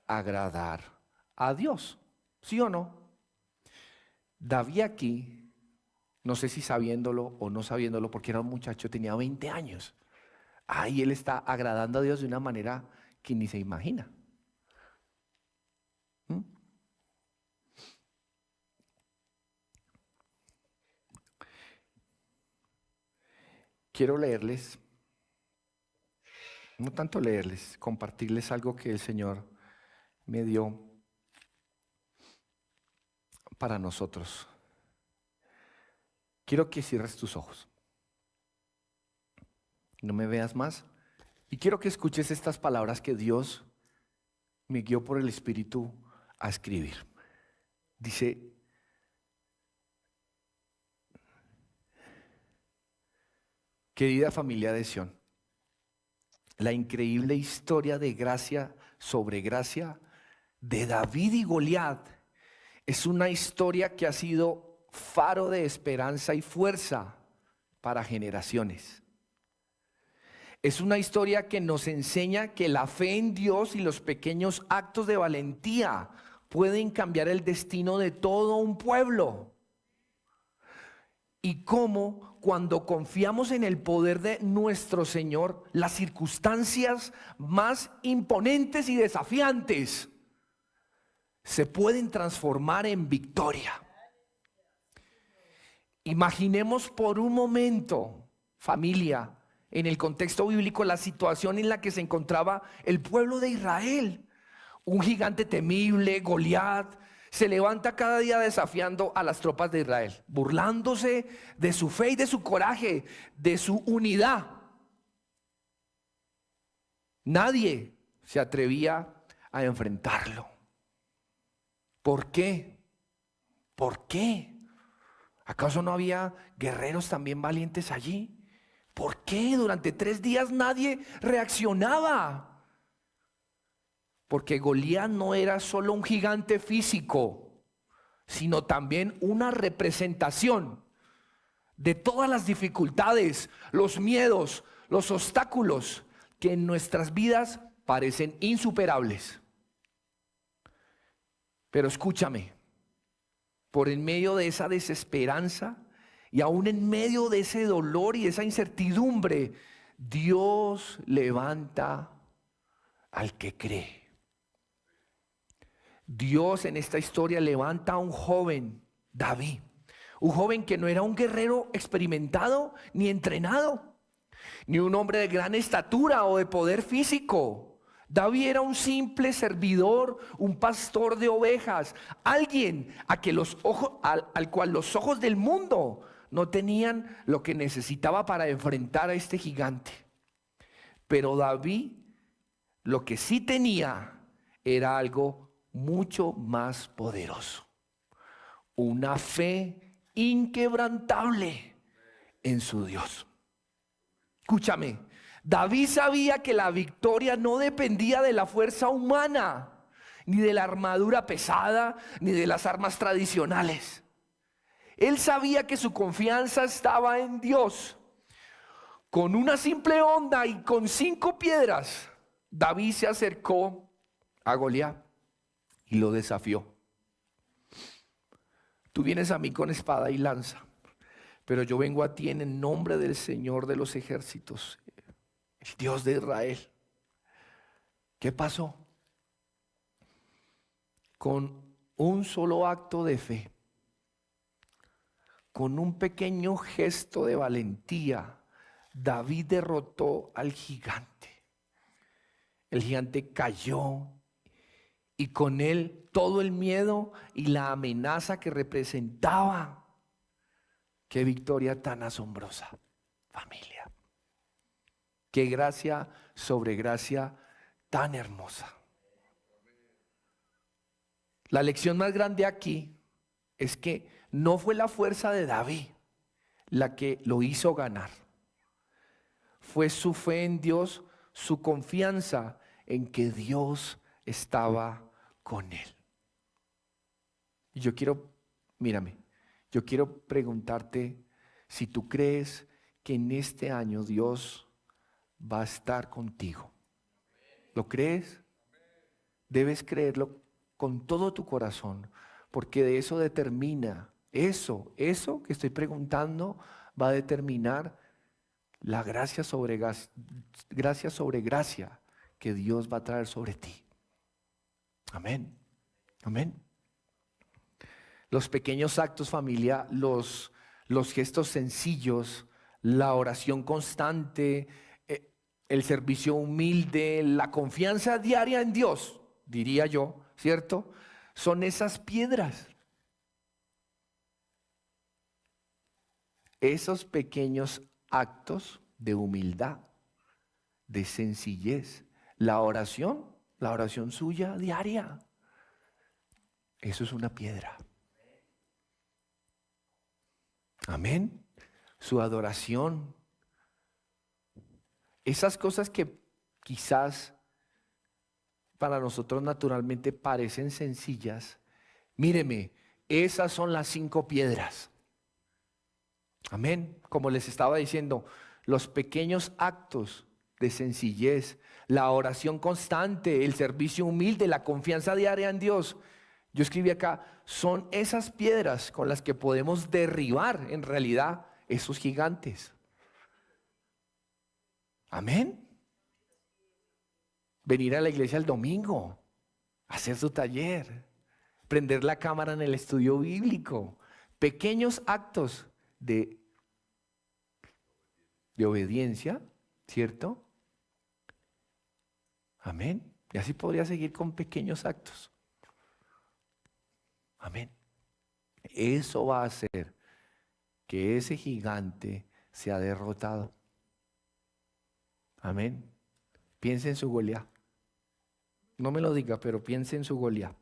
agradar a Dios. ¿Sí o no? David aquí No sé si sabiéndolo o no sabiéndolo, porque era un muchacho, tenía 20 años. Ahí él está agradando a Dios de una manera que ni se imagina. ¿Mm? Quiero leerles, no tanto leerles, compartirles algo que el Señor me dio para nosotros. Quiero que cierres tus ojos. No me veas más. Y quiero que escuches estas palabras que Dios me guió por el Espíritu a escribir. Dice: querida familia de Sión, la increíble historia de gracia sobre gracia de David y Goliat es una historia que ha sido faro de esperanza y fuerza para generaciones. Es una historia que nos enseña que la fe en Dios y los pequeños actos de valentía pueden cambiar el destino de todo un pueblo. Y cómo cuando confiamos en el poder de nuestro Señor, las circunstancias más imponentes y desafiantes se pueden transformar en victoria. Imaginemos por un momento, familia, en el contexto bíblico, la situación en la que se encontraba el pueblo de Israel. Un gigante temible, Goliat, se levanta cada día desafiando a las tropas de Israel, burlándose de su fe y de su coraje, de su unidad. Nadie se atrevía a enfrentarlo. ¿Por qué? ¿Por qué? ¿Acaso no había guerreros también valientes allí? ¿Por qué durante 3 días nadie reaccionaba? Porque Goliat no era solo un gigante físico, sino también una representación de todas las dificultades, los miedos, los obstáculos que en nuestras vidas parecen insuperables. Pero escúchame, por en medio de esa desesperanza y aún en medio de ese dolor y esa incertidumbre, Dios levanta al que cree. Dios en esta historia levanta a un joven, David, un joven que no era un guerrero experimentado ni entrenado, ni un hombre de gran estatura o de poder físico. David era un simple servidor, un pastor de ovejas, alguien al cual los ojos del mundo no tenían lo que necesitaba para enfrentar a este gigante. Pero David lo que sí tenía era algo mucho más poderoso: una fe inquebrantable en su Dios. Escúchame, David sabía que la victoria no dependía de la fuerza humana, ni de la armadura pesada, ni de las armas tradicionales. Él sabía que su confianza estaba en Dios. Con una simple honda y con 5 piedras, David se acercó a Goliat y lo desafió. Tú vienes a mí con espada y lanza, pero yo vengo a ti en el nombre del Señor de los ejércitos, el Dios de Israel. ¿Qué pasó? Con un solo acto de fe, con un pequeño gesto de valentía, David derrotó al gigante. El gigante cayó y con él todo el miedo y la amenaza que representaba. Qué victoria tan asombrosa, familia. Qué gracia sobre gracia tan hermosa. La lección más grande aquí es que no fue la fuerza de David la que lo hizo ganar. Fue su fe en Dios, su confianza en que Dios estaba con él. Y yo quiero, mírame, yo quiero preguntarte si tú crees que en este año Dios va a estar contigo. ¿Lo crees? Debes creerlo con todo tu corazón, porque de eso determina Eso que estoy preguntando va a determinar la gracia sobre gracia que Dios va a traer sobre ti. Amén. Amén. Los pequeños actos, familia, los gestos sencillos, la oración constante, el servicio humilde, la confianza diaria en Dios, diría yo, ¿cierto? Son esas piedras. Esos pequeños actos de humildad, de sencillez, la oración suya diaria, eso es una piedra. Amén. Su adoración. Esas cosas que quizás para nosotros naturalmente parecen sencillas. Míreme, esas son las 5 piedras. Amén. Como les estaba diciendo, los pequeños actos de sencillez, la oración constante, el servicio humilde, la confianza diaria en Dios. Yo escribí acá, son esas piedras con las que podemos derribar en realidad esos gigantes. Amén. Venir a la iglesia el domingo, hacer su taller, prender la cámara en el estudio bíblico. Pequeños actos de obediencia, ¿cierto? Amén. Y así podría seguir con pequeños actos. Amén. Eso va a hacer que ese gigante sea derrotado. Amén. Piense en su Goliat. No me lo diga, pero piense en su Goliat.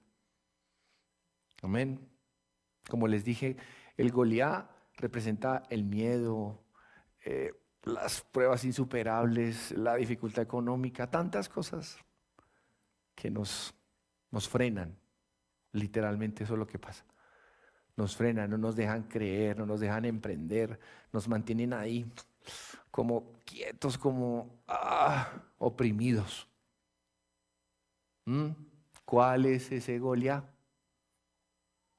Amén. Como les dije, el Goliat representa el miedo, las pruebas insuperables, la dificultad económica, tantas cosas que nos frenan. Literalmente eso es lo que pasa. Nos frenan, no nos dejan creer, no nos dejan emprender, nos mantienen ahí como quietos, como oprimidos. ¿Cuál es ese Goliat?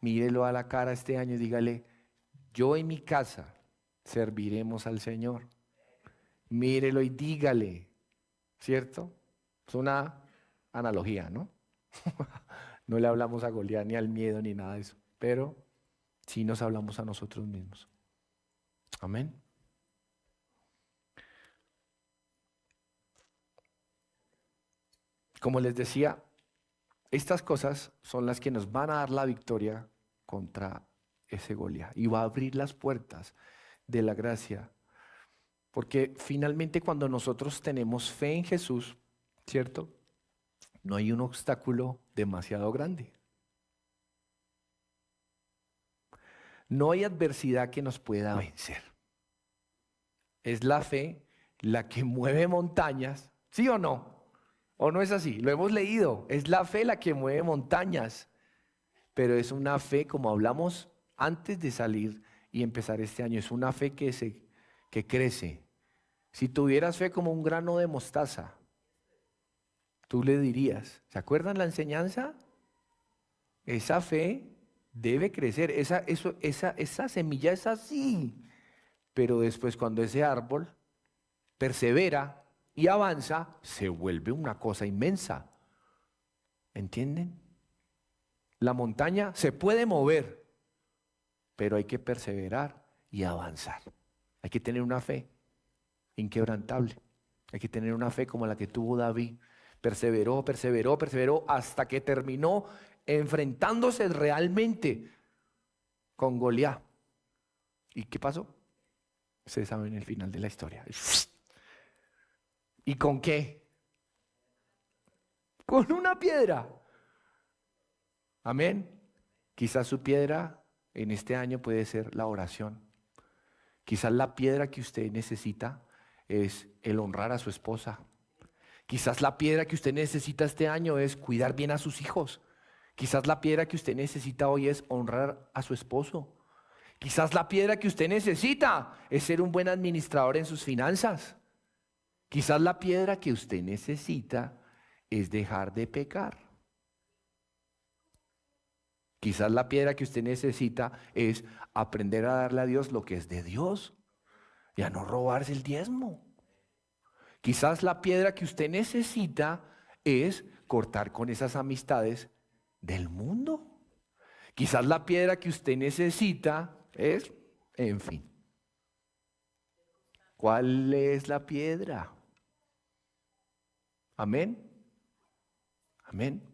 Mírelo a la cara este año y dígale, yo y mi casa serviremos al Señor. Mírelo y dígale, ¿cierto? Es una analogía, ¿no? No le hablamos a Goliat ni al miedo ni nada de eso, pero sí nos hablamos a nosotros mismos. Amén. Como les decía, estas cosas son las que nos van a dar la victoria contra ese Goliat y va a abrir las puertas de la gracia. Porque finalmente cuando nosotros tenemos fe en Jesús, ¿cierto? No hay un obstáculo demasiado grande. No hay adversidad que nos pueda vencer. Es la fe la que mueve montañas, ¿sí o no? ¿O no es así? Lo hemos leído. Es la fe la que mueve montañas. Pero es una fe, como hablamos antes de salir y empezar este año, es una fe que crece. Si tuvieras fe como un grano de mostaza, tú le dirías, ¿se acuerdan la enseñanza? Esa fe debe crecer, esa semilla es así. Pero después cuando ese árbol persevera y avanza, se vuelve una cosa inmensa. ¿Entienden? La montaña se puede mover, pero hay que perseverar y avanzar. Hay que tener una fe inquebrantable. Hay que tener una fe como la que tuvo David. Perseveró, perseveró, perseveró hasta que terminó enfrentándose realmente con Goliat. ¿Y qué pasó? Ustedes saben el final de la historia. ¿Y con qué? Con una piedra. Amén. Quizás su piedra en este año puede ser la oración. Quizás la piedra que usted necesita es el honrar a su esposa. Quizás la piedra que usted necesita este año es cuidar bien a sus hijos. Quizás la piedra que usted necesita hoy es honrar a su esposo. Quizás la piedra que usted necesita es ser un buen administrador en sus finanzas. Quizás la piedra que usted necesita es dejar de pecar. Quizás la piedra que usted necesita es aprender a darle a Dios lo que es de Dios y a no robarse el diezmo. Quizás la piedra que usted necesita es cortar con esas amistades del mundo. Quizás la piedra que usted necesita es, en fin. ¿Cuál es la piedra? Amén. Amén.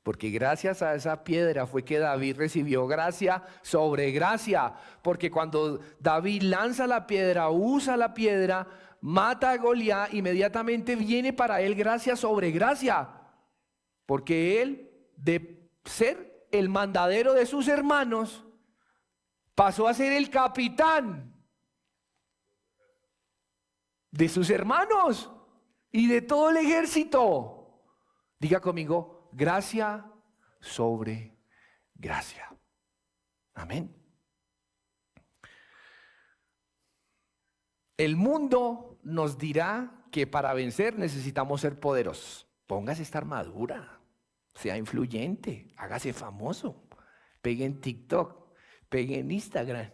Porque gracias a esa piedra fue que David recibió gracia sobre gracia. Porque cuando David lanza la piedra, usa la piedra, mata a Goliat, inmediatamente viene para él gracia sobre gracia. Porque él, de ser el mandadero de sus hermanos, pasó a ser el capitán de sus hermanos y de todo el ejército. Diga conmigo, gracia sobre gracia. Amén. El mundo nos dirá que para vencer necesitamos ser poderosos. Póngase esta armadura, sea influyente, hágase famoso, pegue en TikTok, pegue en Instagram,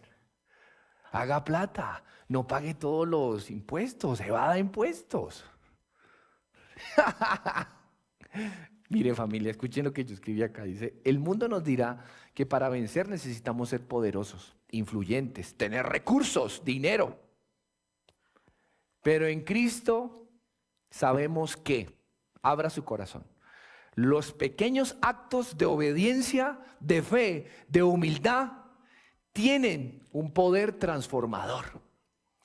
haga plata, no pague todos los impuestos, evada impuestos. Mire familia, escuchen lo que yo escribí acá. Dice, el mundo nos dirá que para vencer necesitamos ser poderosos, influyentes, tener recursos, dinero. Pero en Cristo sabemos que, abra su corazón, los pequeños actos de obediencia, de fe, de humildad, tienen un poder transformador.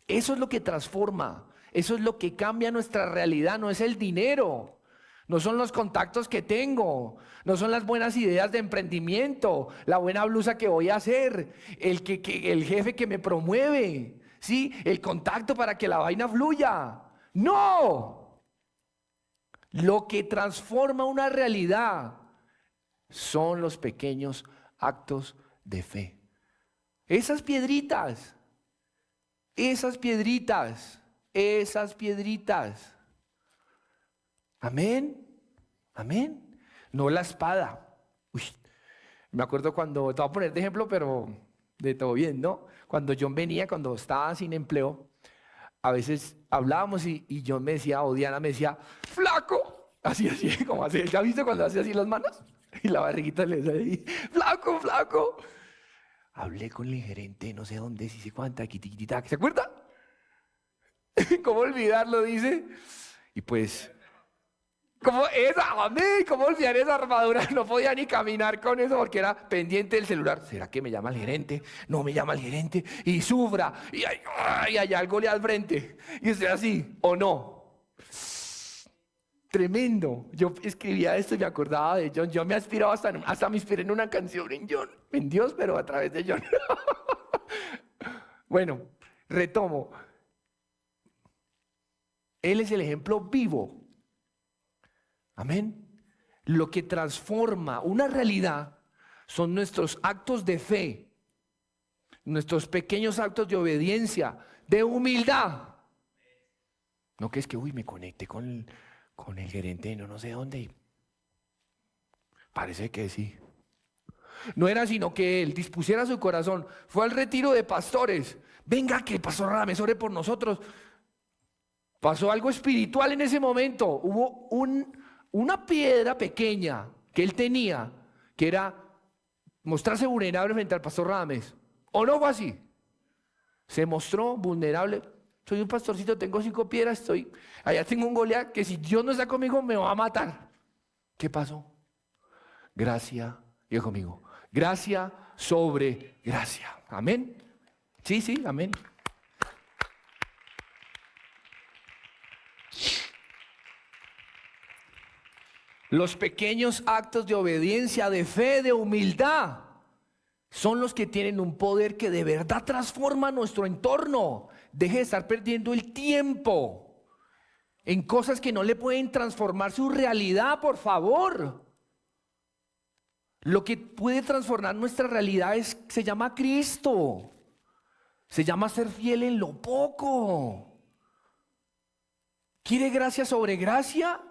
Eso es lo que transforma, eso es lo que cambia nuestra realidad, no es el dinero. No son los contactos que tengo, no son las buenas ideas de emprendimiento, la buena blusa que voy a hacer, el jefe que me promueve, ¿sí? El contacto para que la vaina fluya. No. Lo que transforma una realidad son los pequeños actos de fe. Esas piedritas. Amén, amén. No la espada. Uy, me acuerdo cuando, te voy a poner de ejemplo, pero de todo bien, ¿no? Cuando John venía, cuando estaba sin empleo, a veces hablábamos y John me decía, o Diana me decía, flaco. Así, como así. ¿Ya viste cuando hace así las manos? Y la barriguita le decía ahí, flaco, flaco. Hablé con el gerente, no sé dónde, si sé cuánta, quitiquitita, ¿se acuerda? ¿Cómo olvidarlo? Dice. Y pues... ¿Cómo olvidar esa armadura? No podía ni caminar con eso porque era pendiente del celular. ¿Será que me llama el gerente? No me llama el gerente y sufra. Y hay algo le al frente. Y estoy así, ¿o no? Tremendo. Yo escribía esto y me acordaba de John. Yo me aspiraba hasta me inspiré en una canción en John. En Dios, pero a través de John. Bueno, retomo. Él es el ejemplo vivo. Amén. Lo que transforma una realidad son nuestros actos de fe, nuestros pequeños actos de obediencia, de humildad. No que es que, me conecté con el gerente de no sé dónde. Parece que sí. No era sino que él dispusiera su corazón. Fue al retiro de pastores. Venga, que el pastor Radamés ore por nosotros. Pasó algo espiritual en ese momento. Hubo una piedra pequeña que él tenía, que era mostrarse vulnerable frente al pastor Radamés. ¿O no fue así? Se mostró vulnerable. Soy un pastorcito, tengo 5 piedras, allá tengo un Goliat que si Dios no está conmigo me va a matar. ¿Qué pasó? Gracia, diga conmigo, gracia sobre gracia. Amén. Sí, amén. Los pequeños actos de obediencia, de fe, de humildad, son los que tienen un poder que de verdad transforma nuestro entorno. Deje de estar perdiendo el tiempo en cosas que no le pueden transformar su realidad, por favor. Lo que puede transformar nuestra realidad se llama Cristo. Se llama ser fiel en lo poco. ¿Quiere gracia sobre gracia?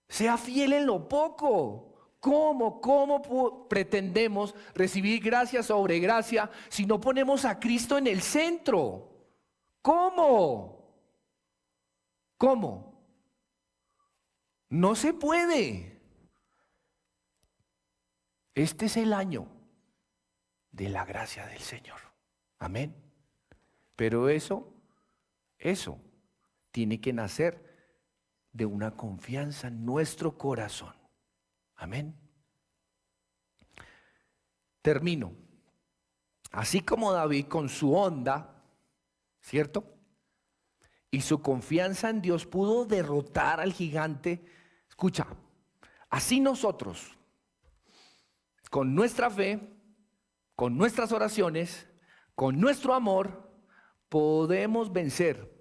Sea fiel en lo poco. ¿Cómo pretendemos recibir gracia sobre gracia si no ponemos a Cristo en el centro? ¿Cómo? ¿Cómo? No se puede. Este es el año de la gracia del Señor. Amén. Pero eso tiene que nacer de una confianza en nuestro corazón. Amén. Termino. Así como David con su onda, ¿cierto? Y su confianza en Dios pudo derrotar al gigante. Escucha, así nosotros, con nuestra fe, con nuestras oraciones, con nuestro amor, podemos vencer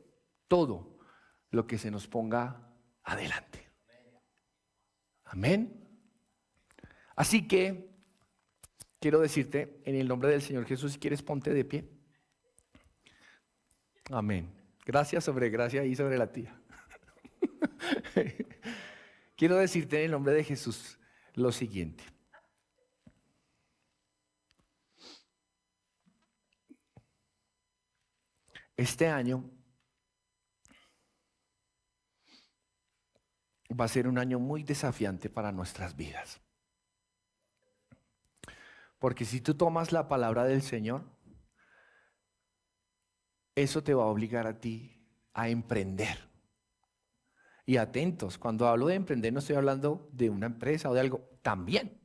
todo lo que se nos ponga adelante. Amén. Así que quiero decirte en el nombre del Señor Jesús, si quieres ponte de pie. Amén. Gracias sobre gracia y sobre la tía. Quiero decirte en el nombre de Jesús lo siguiente. Este año va a ser un año muy desafiante para nuestras vidas. Porque si tú tomas la palabra del Señor, eso te va a obligar a ti a emprender. Y atentos, cuando hablo de emprender no estoy hablando de una empresa o de algo, también.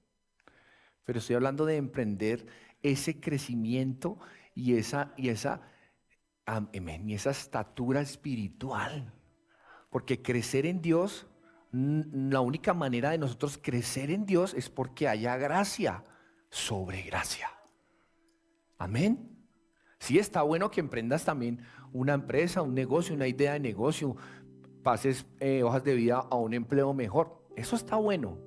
Pero estoy hablando de emprender ese crecimiento y esa estatura espiritual. Porque crecer en Dios, la única manera de nosotros crecer en Dios es porque haya gracia sobre gracia. Amén. Sí, está bueno que emprendas también una empresa, un negocio, una idea de negocio, pases hojas de vida a un empleo mejor. Eso está bueno.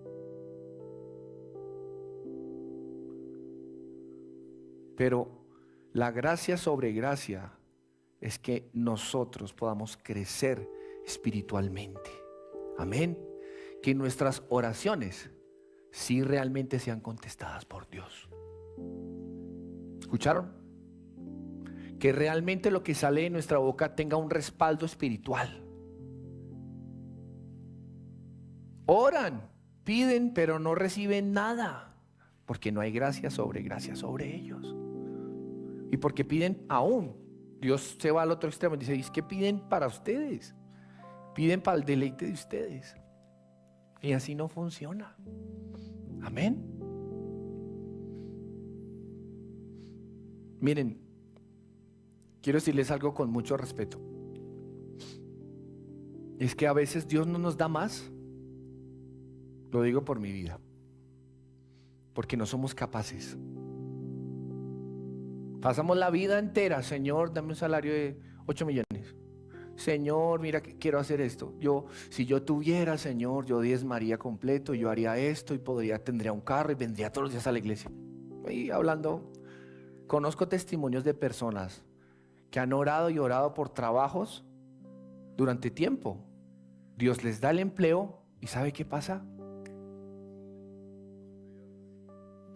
Pero la gracia sobre gracia es que nosotros podamos crecer espiritualmente. Amén. Que nuestras oraciones sí realmente sean contestadas por Dios. ¿Escucharon? Que realmente lo que sale de nuestra boca tenga un respaldo espiritual. Oran, piden, pero no reciben nada, porque no hay gracia sobre ellos. Y porque piden aún. Dios se va al otro extremo y dice, es que piden para ustedes, piden para el deleite de ustedes. Y así no funciona. Amén. Miren, quiero decirles algo con mucho respeto. Es que a veces Dios no nos da más. Lo digo por mi vida. Porque no somos capaces. Pasamos la vida entera, Señor, dame un salario de 8 millones. Señor, mira que quiero hacer esto. Si yo tuviera, Señor, yo diezmaría completo, yo haría esto y tendría un carro y vendría todos los días a la iglesia. Y hablando, conozco testimonios de personas que han orado y orado por trabajos durante tiempo. Dios les da el empleo y ¿sabe qué pasa?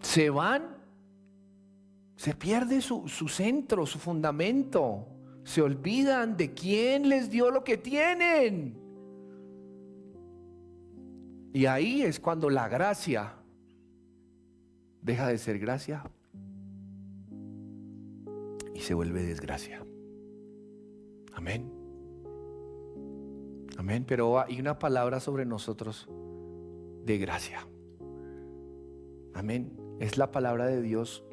Se van, se pierde su centro, su fundamento. Se olvidan de quién les dio lo que tienen. Y ahí es cuando la gracia deja de ser gracia y se vuelve desgracia. Amén. Amén. Pero hay una palabra sobre nosotros de gracia. Amén. Es la palabra de Dios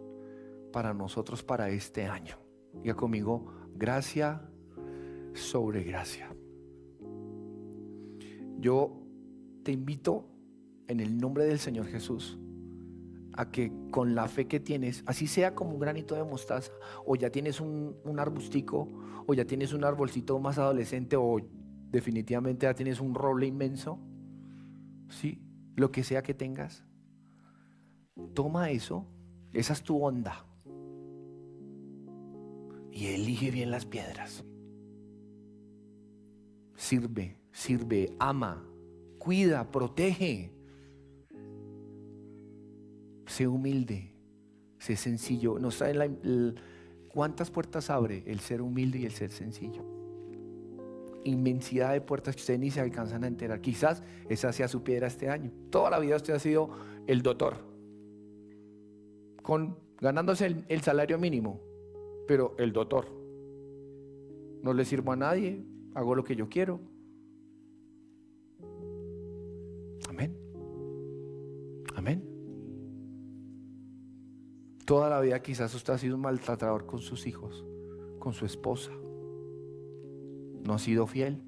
para nosotros para este año. Diga conmigo, gracia sobre gracia. Yo te invito en el nombre del Señor Jesús a que con la fe que tienes, así sea como un granito de mostaza, o ya tienes un arbustico, o ya tienes un arbolcito más adolescente, o definitivamente ya tienes un roble inmenso, ¿sí? Lo que sea que tengas, toma eso, esa es tu onda, y elige bien las piedras. Sirve, ama, cuida, protege. Sé humilde, sé sencillo. No saben cuántas puertas abre el ser humilde y el ser sencillo. Inmensidad de puertas que ustedes ni se alcanzan a enterar. Quizás esa sea su piedra este año. Toda la vida usted ha sido el doctor, ganándose el salario mínimo, pero el doctor. No le sirvo a nadie, hago lo que yo quiero. Amén. Amén. Toda la vida quizás usted ha sido un maltratador con sus hijos, con su esposa. No ha sido fiel.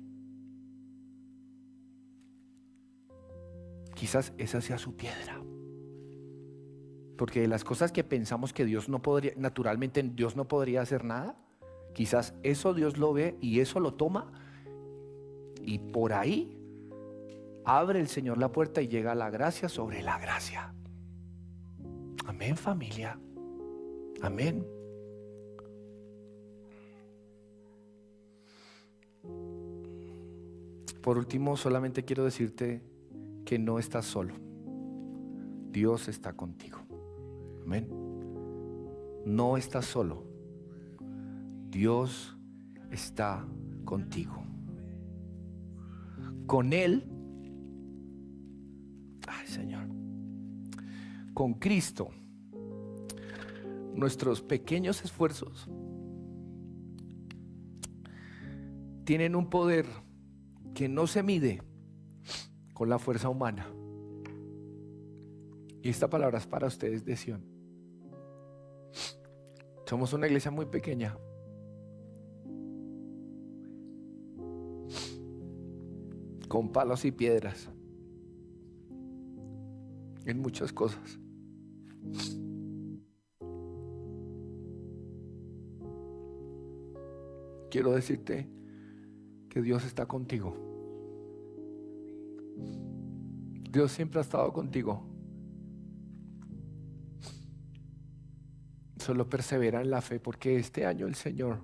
Quizás esa sea su piedra. Porque de las cosas que pensamos que Dios no podría, naturalmente Dios no podría hacer nada, quizás eso Dios lo ve y eso lo toma, y por ahí abre el Señor la puerta y llega la gracia sobre la gracia. Amén, familia. Amén. Por último, solamente quiero decirte que no estás solo. Dios está contigo. Amén. No estás solo. Dios está contigo. Con Él, ay Señor, con Cristo, nuestros pequeños esfuerzos tienen un poder que no se mide con la fuerza humana. Y esta palabra es para ustedes de Sion. Somos una iglesia muy pequeña. Con palos y piedras. En muchas cosas. Quiero decirte que Dios está contigo. Dios siempre ha estado contigo. Solo persevera en la fe, porque este año el Señor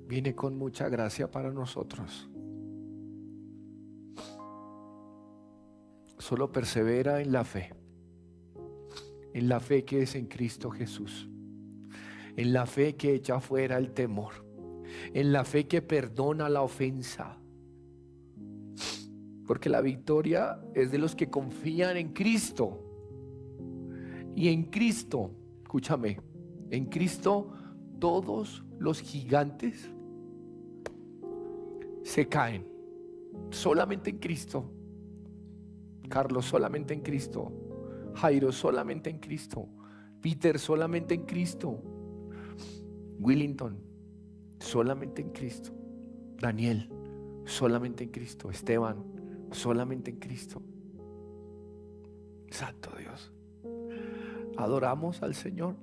viene con mucha gracia para nosotros. Solo persevera en la fe que es en Cristo Jesús, en la fe que echa fuera el temor, en la fe que perdona la ofensa, porque la victoria es de los que confían en Cristo. Y en Cristo, escúchame, en Cristo todos los gigantes se caen. Solamente en Cristo. Carlos, solamente en Cristo. Jairo, solamente en Cristo. Peter, solamente en Cristo. Willington, solamente en Cristo. Daniel, solamente en Cristo. Esteban, solamente en Cristo. Santo Dios. Adoramos al Señor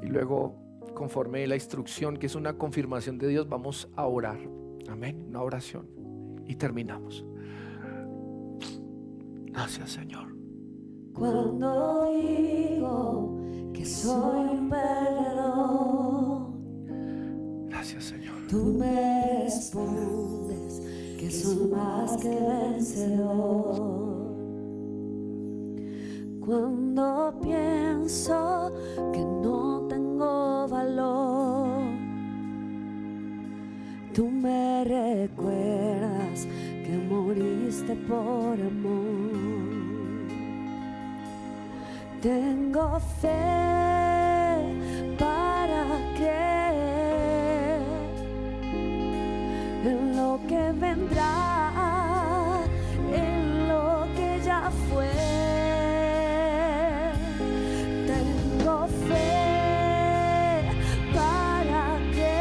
y luego, conforme a la instrucción, que es una confirmación de Dios, vamos a orar. Amén, una oración y terminamos. Gracias, Señor. Cuando digo que soy un perdedor, gracias, Señor. Tú me respondes que soy más que vencedor. Cuando pienso que no tengo valor, Tú me recuerdas que moriste por amor. Tengo fe para creer en lo que vendrá, en lo que ya fue. Tengo fe para creer.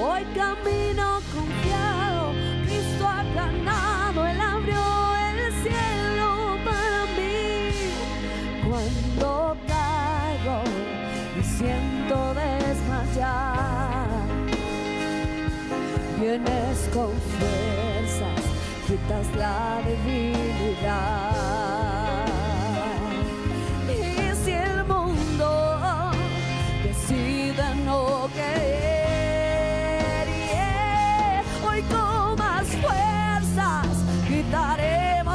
Hoy camino confiado, Cristo ha ganado, Él abrió el cielo para mí. Cuando caigo y siento desmayar, vienes con fuerzas, quitas la debilidad. Y si el mundo decide no querer, hoy con más fuerzas gritaremos.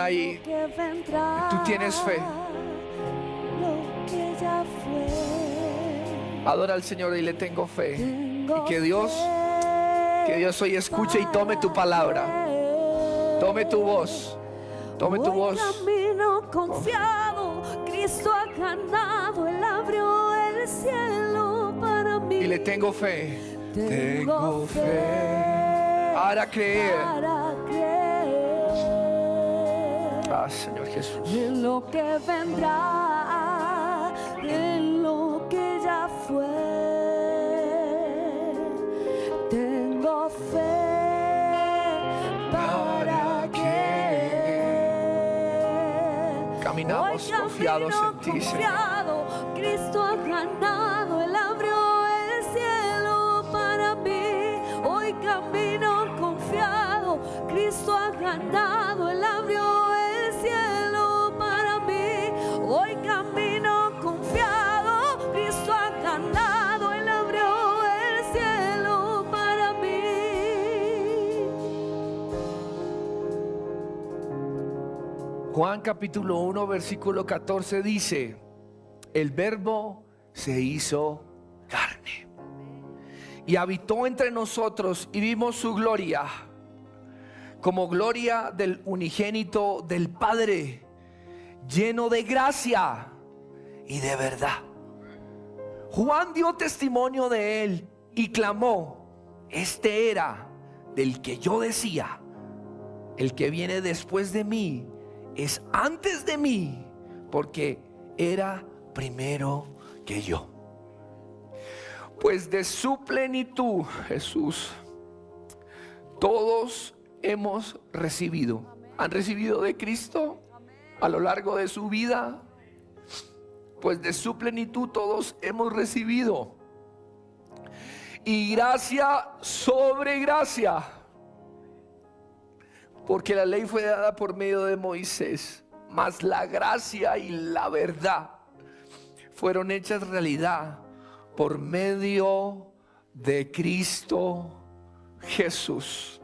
ahí. que vendrá, Tú tienes fe. lo que ya fue. Adora al Señor y le tengo fe. Tengo Y que Dios fe hoy escuche y tome tu palabra. Tome tu voz. Tome tu Voy voz. camino confiado, Cristo ha ganado, Él abrió el cielo para mí. Y le tengo fe. Tengo fe Para creer. para creer Ah, Señor Jesús. en lo que vendrá, en lo que ya fue. Tengo fe para creer. Caminamos Hoy confiados camino en ti, Señor. confiado, Cristo ha ganado, Él abrió el cielo para mí. Hoy camino confiado, Cristo ha ganado, Él abrió el cielo para mí. Hoy camino confiado, Cristo ha ganado, Él abrió el cielo para mí. Juan capítulo 1 versículo 14 dice: el verbo se hizo carne y habitó entre nosotros y vimos su gloria como gloria del unigénito del Padre, lleno de gracia y de verdad. Juan dio testimonio de él y clamó: este era del que yo decía, el que viene después de mí es antes de mí, porque era primero que yo. Pues de su plenitud, Jesús, todos hemos recibido. ¿Han recibido de Cristo a lo largo de su vida? Pues de su plenitud todos hemos recibido. Y gracia sobre gracia. Porque la ley fue dada por medio de Moisés, mas la gracia y la verdad fueron hechas realidad por medio de Cristo Jesús.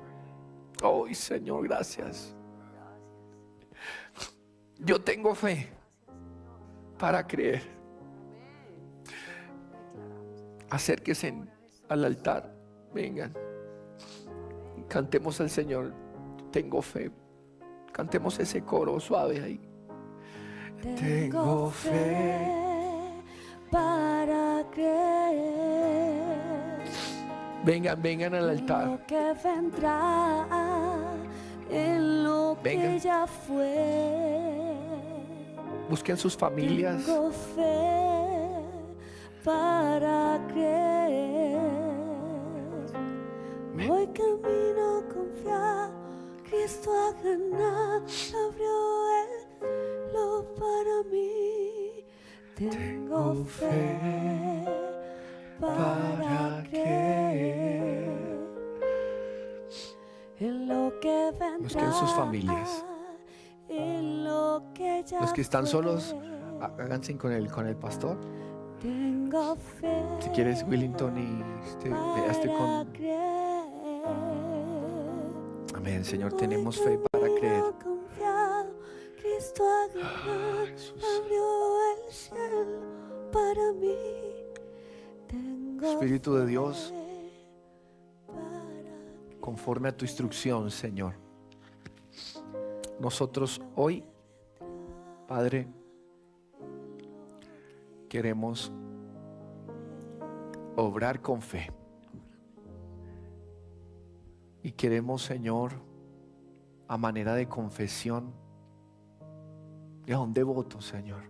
Oh, Señor, gracias. Yo tengo fe para creer. Acérquense al altar, vengan, cantemos al Señor. Tengo fe. Cantemos ese coro suave ahí. Tengo fe para creer. Vengan al En altar. lo que vendrá, en lo Vengan. que ya fue. Busquen sus familias. Tengo fe para creer. Hoy camino confiado, Cristo ha ganado, abrió el cielo para mí. Tengo fe para creer en lo que vendrá, Busquen sus familias. en lo que ya Los que están fue. solos, háganse con el pastor. Tengo fe Si quieres, Willington, y veaste para con. creer. Amén, Señor, tenemos fe para creer. Confiado, Cristo ha ganado, Jesús. abrió el cielo para mí. Tengo Espíritu de Dios, fe para conforme a tu instrucción, Señor. Nosotros hoy, Padre, queremos obrar con fe. Y queremos, Señor, a manera de confesión y a un devoto, Señor,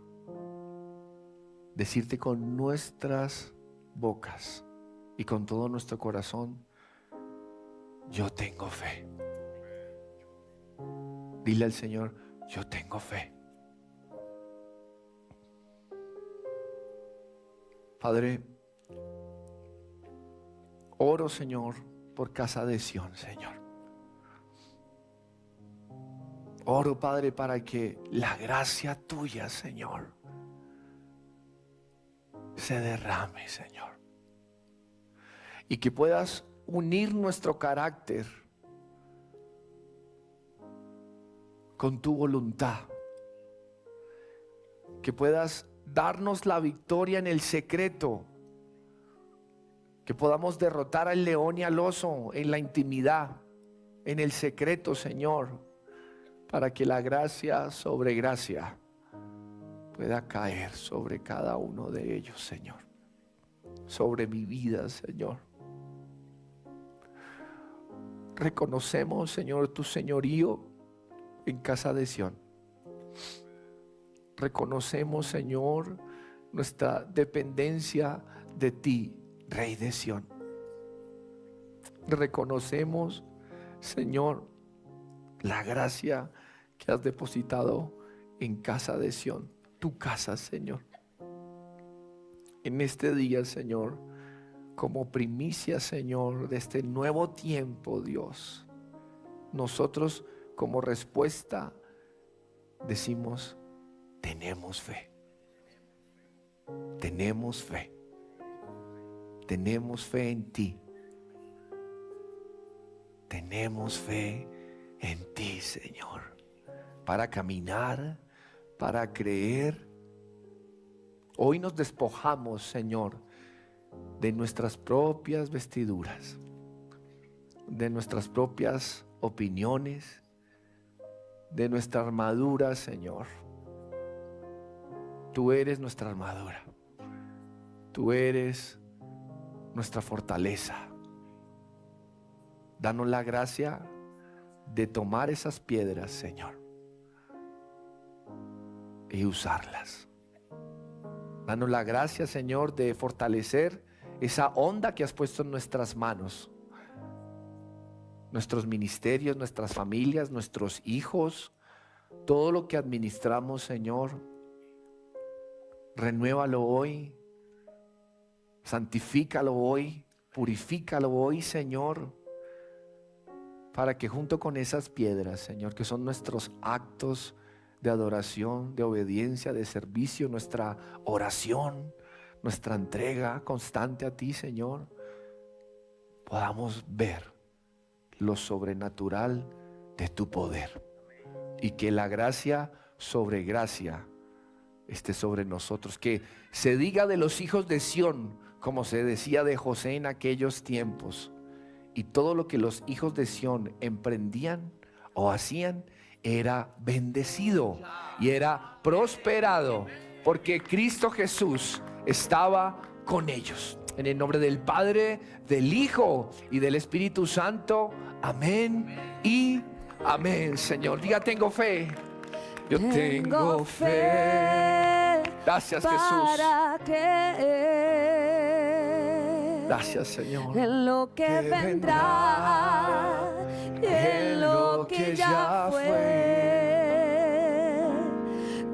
decirte con nuestras bocas y con todo nuestro corazón: yo tengo fe. Dile al Señor: yo tengo fe. Padre, oro, Señor, por Casa de Sión, Señor. Oro, Padre, para que la gracia tuya, Señor, se derrame, Señor. Y que puedas unir nuestro carácter con tu voluntad. Que puedas darnos la victoria en el secreto. Que podamos derrotar al león y al oso en la intimidad, en el secreto, Señor, para que la gracia sobre gracia pueda caer sobre cada uno de ellos, Señor. Sobre mi vida, Señor. Reconocemos, Señor, tu señorío en Casa de Sión. Reconocemos, Señor, nuestra dependencia de ti, Rey de Sión. Reconocemos, Señor, la gracia que has depositado en Casa de Sión, tu casa, Señor. En este día, Señor, como primicia, Señor, de este nuevo tiempo, Dios, nosotros como respuesta decimos: tenemos fe. Tenemos fe. Tenemos fe en ti. Tenemos fe en ti, Señor, para caminar, para creer. Hoy nos despojamos, Señor, de nuestras propias vestiduras, de nuestras propias opiniones, de nuestra armadura, Señor. Tú eres nuestra armadura. Tú eres nuestra fortaleza. Danos la gracia de tomar esas piedras, Señor, y usarlas. Danos la gracia, Señor, de fortalecer esa onda que has puesto en nuestras manos. Nuestros ministerios, nuestras familias, nuestros hijos, todo lo que administramos, Señor, renuévalo hoy, santifícalo hoy, purifícalo hoy, Señor, para que junto con esas piedras, Señor, que son nuestros actos de adoración, de obediencia, de servicio, nuestra oración, nuestra entrega constante a ti, Señor, podamos ver lo sobrenatural de tu poder, y que la gracia sobre gracia esté sobre nosotros. Que se diga de los hijos de Sión como se decía de José en aquellos tiempos: y todo lo que los hijos de Sión emprendían o hacían era bendecido y era prosperado, porque Cristo Jesús estaba con ellos. En el nombre del Padre, del Hijo y del Espíritu Santo. Amén y amén. Señor, diga: tengo fe. Yo tengo fe. Gracias, Jesús. Gracias, Señor. En lo que vendrá, en lo que ya fue.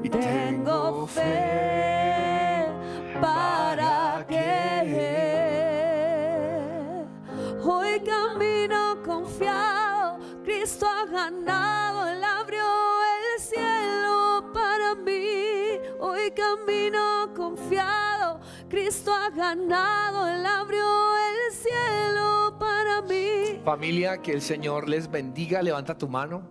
Y tengo fe para creer. Hoy camino confiado, Cristo ha ganado, Él abrió el cielo para mí. Hoy camino confiado, Cristo ha ganado, Él abrió el cielo para mí. Familia, que el Señor les bendiga. Levanta tu mano.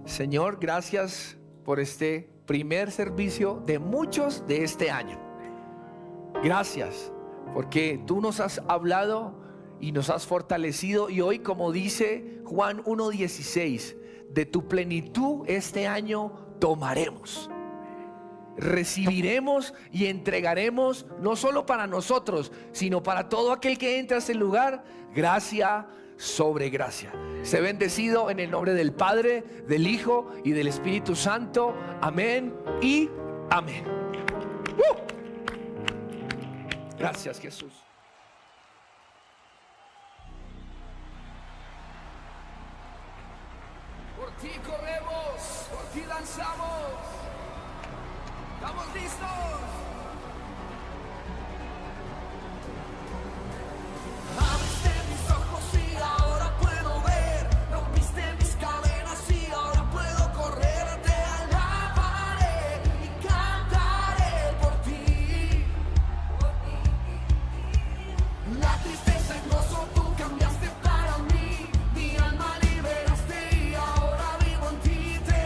Señor, gracias por este primer servicio de muchos de este año. Gracias porque tú nos has hablado y nos has fortalecido, y hoy, como dice Juan 1:16, de tu plenitud este año tomaremos. Recibiremos y entregaremos, no solo para nosotros, sino para todo aquel que entra a este lugar, gracia sobre gracia. Sé bendecido en el nombre del Padre, del Hijo y del Espíritu Santo. Amén y amén. Gracias, Jesús. Por ti corremos, por ti lanzamos. ¿Estamos listos? Abriste mis ojos y ahora puedo ver. Rompiste mis cadenas y ahora puedo correr. Te alabaré y cantaré por ti. La tristeza en gozo tú cambiaste para mí. Mi alma liberaste y ahora vivo en ti. Te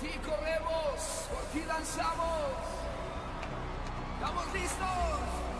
ti corremos, por ti danzamos. ¿Estamos listos?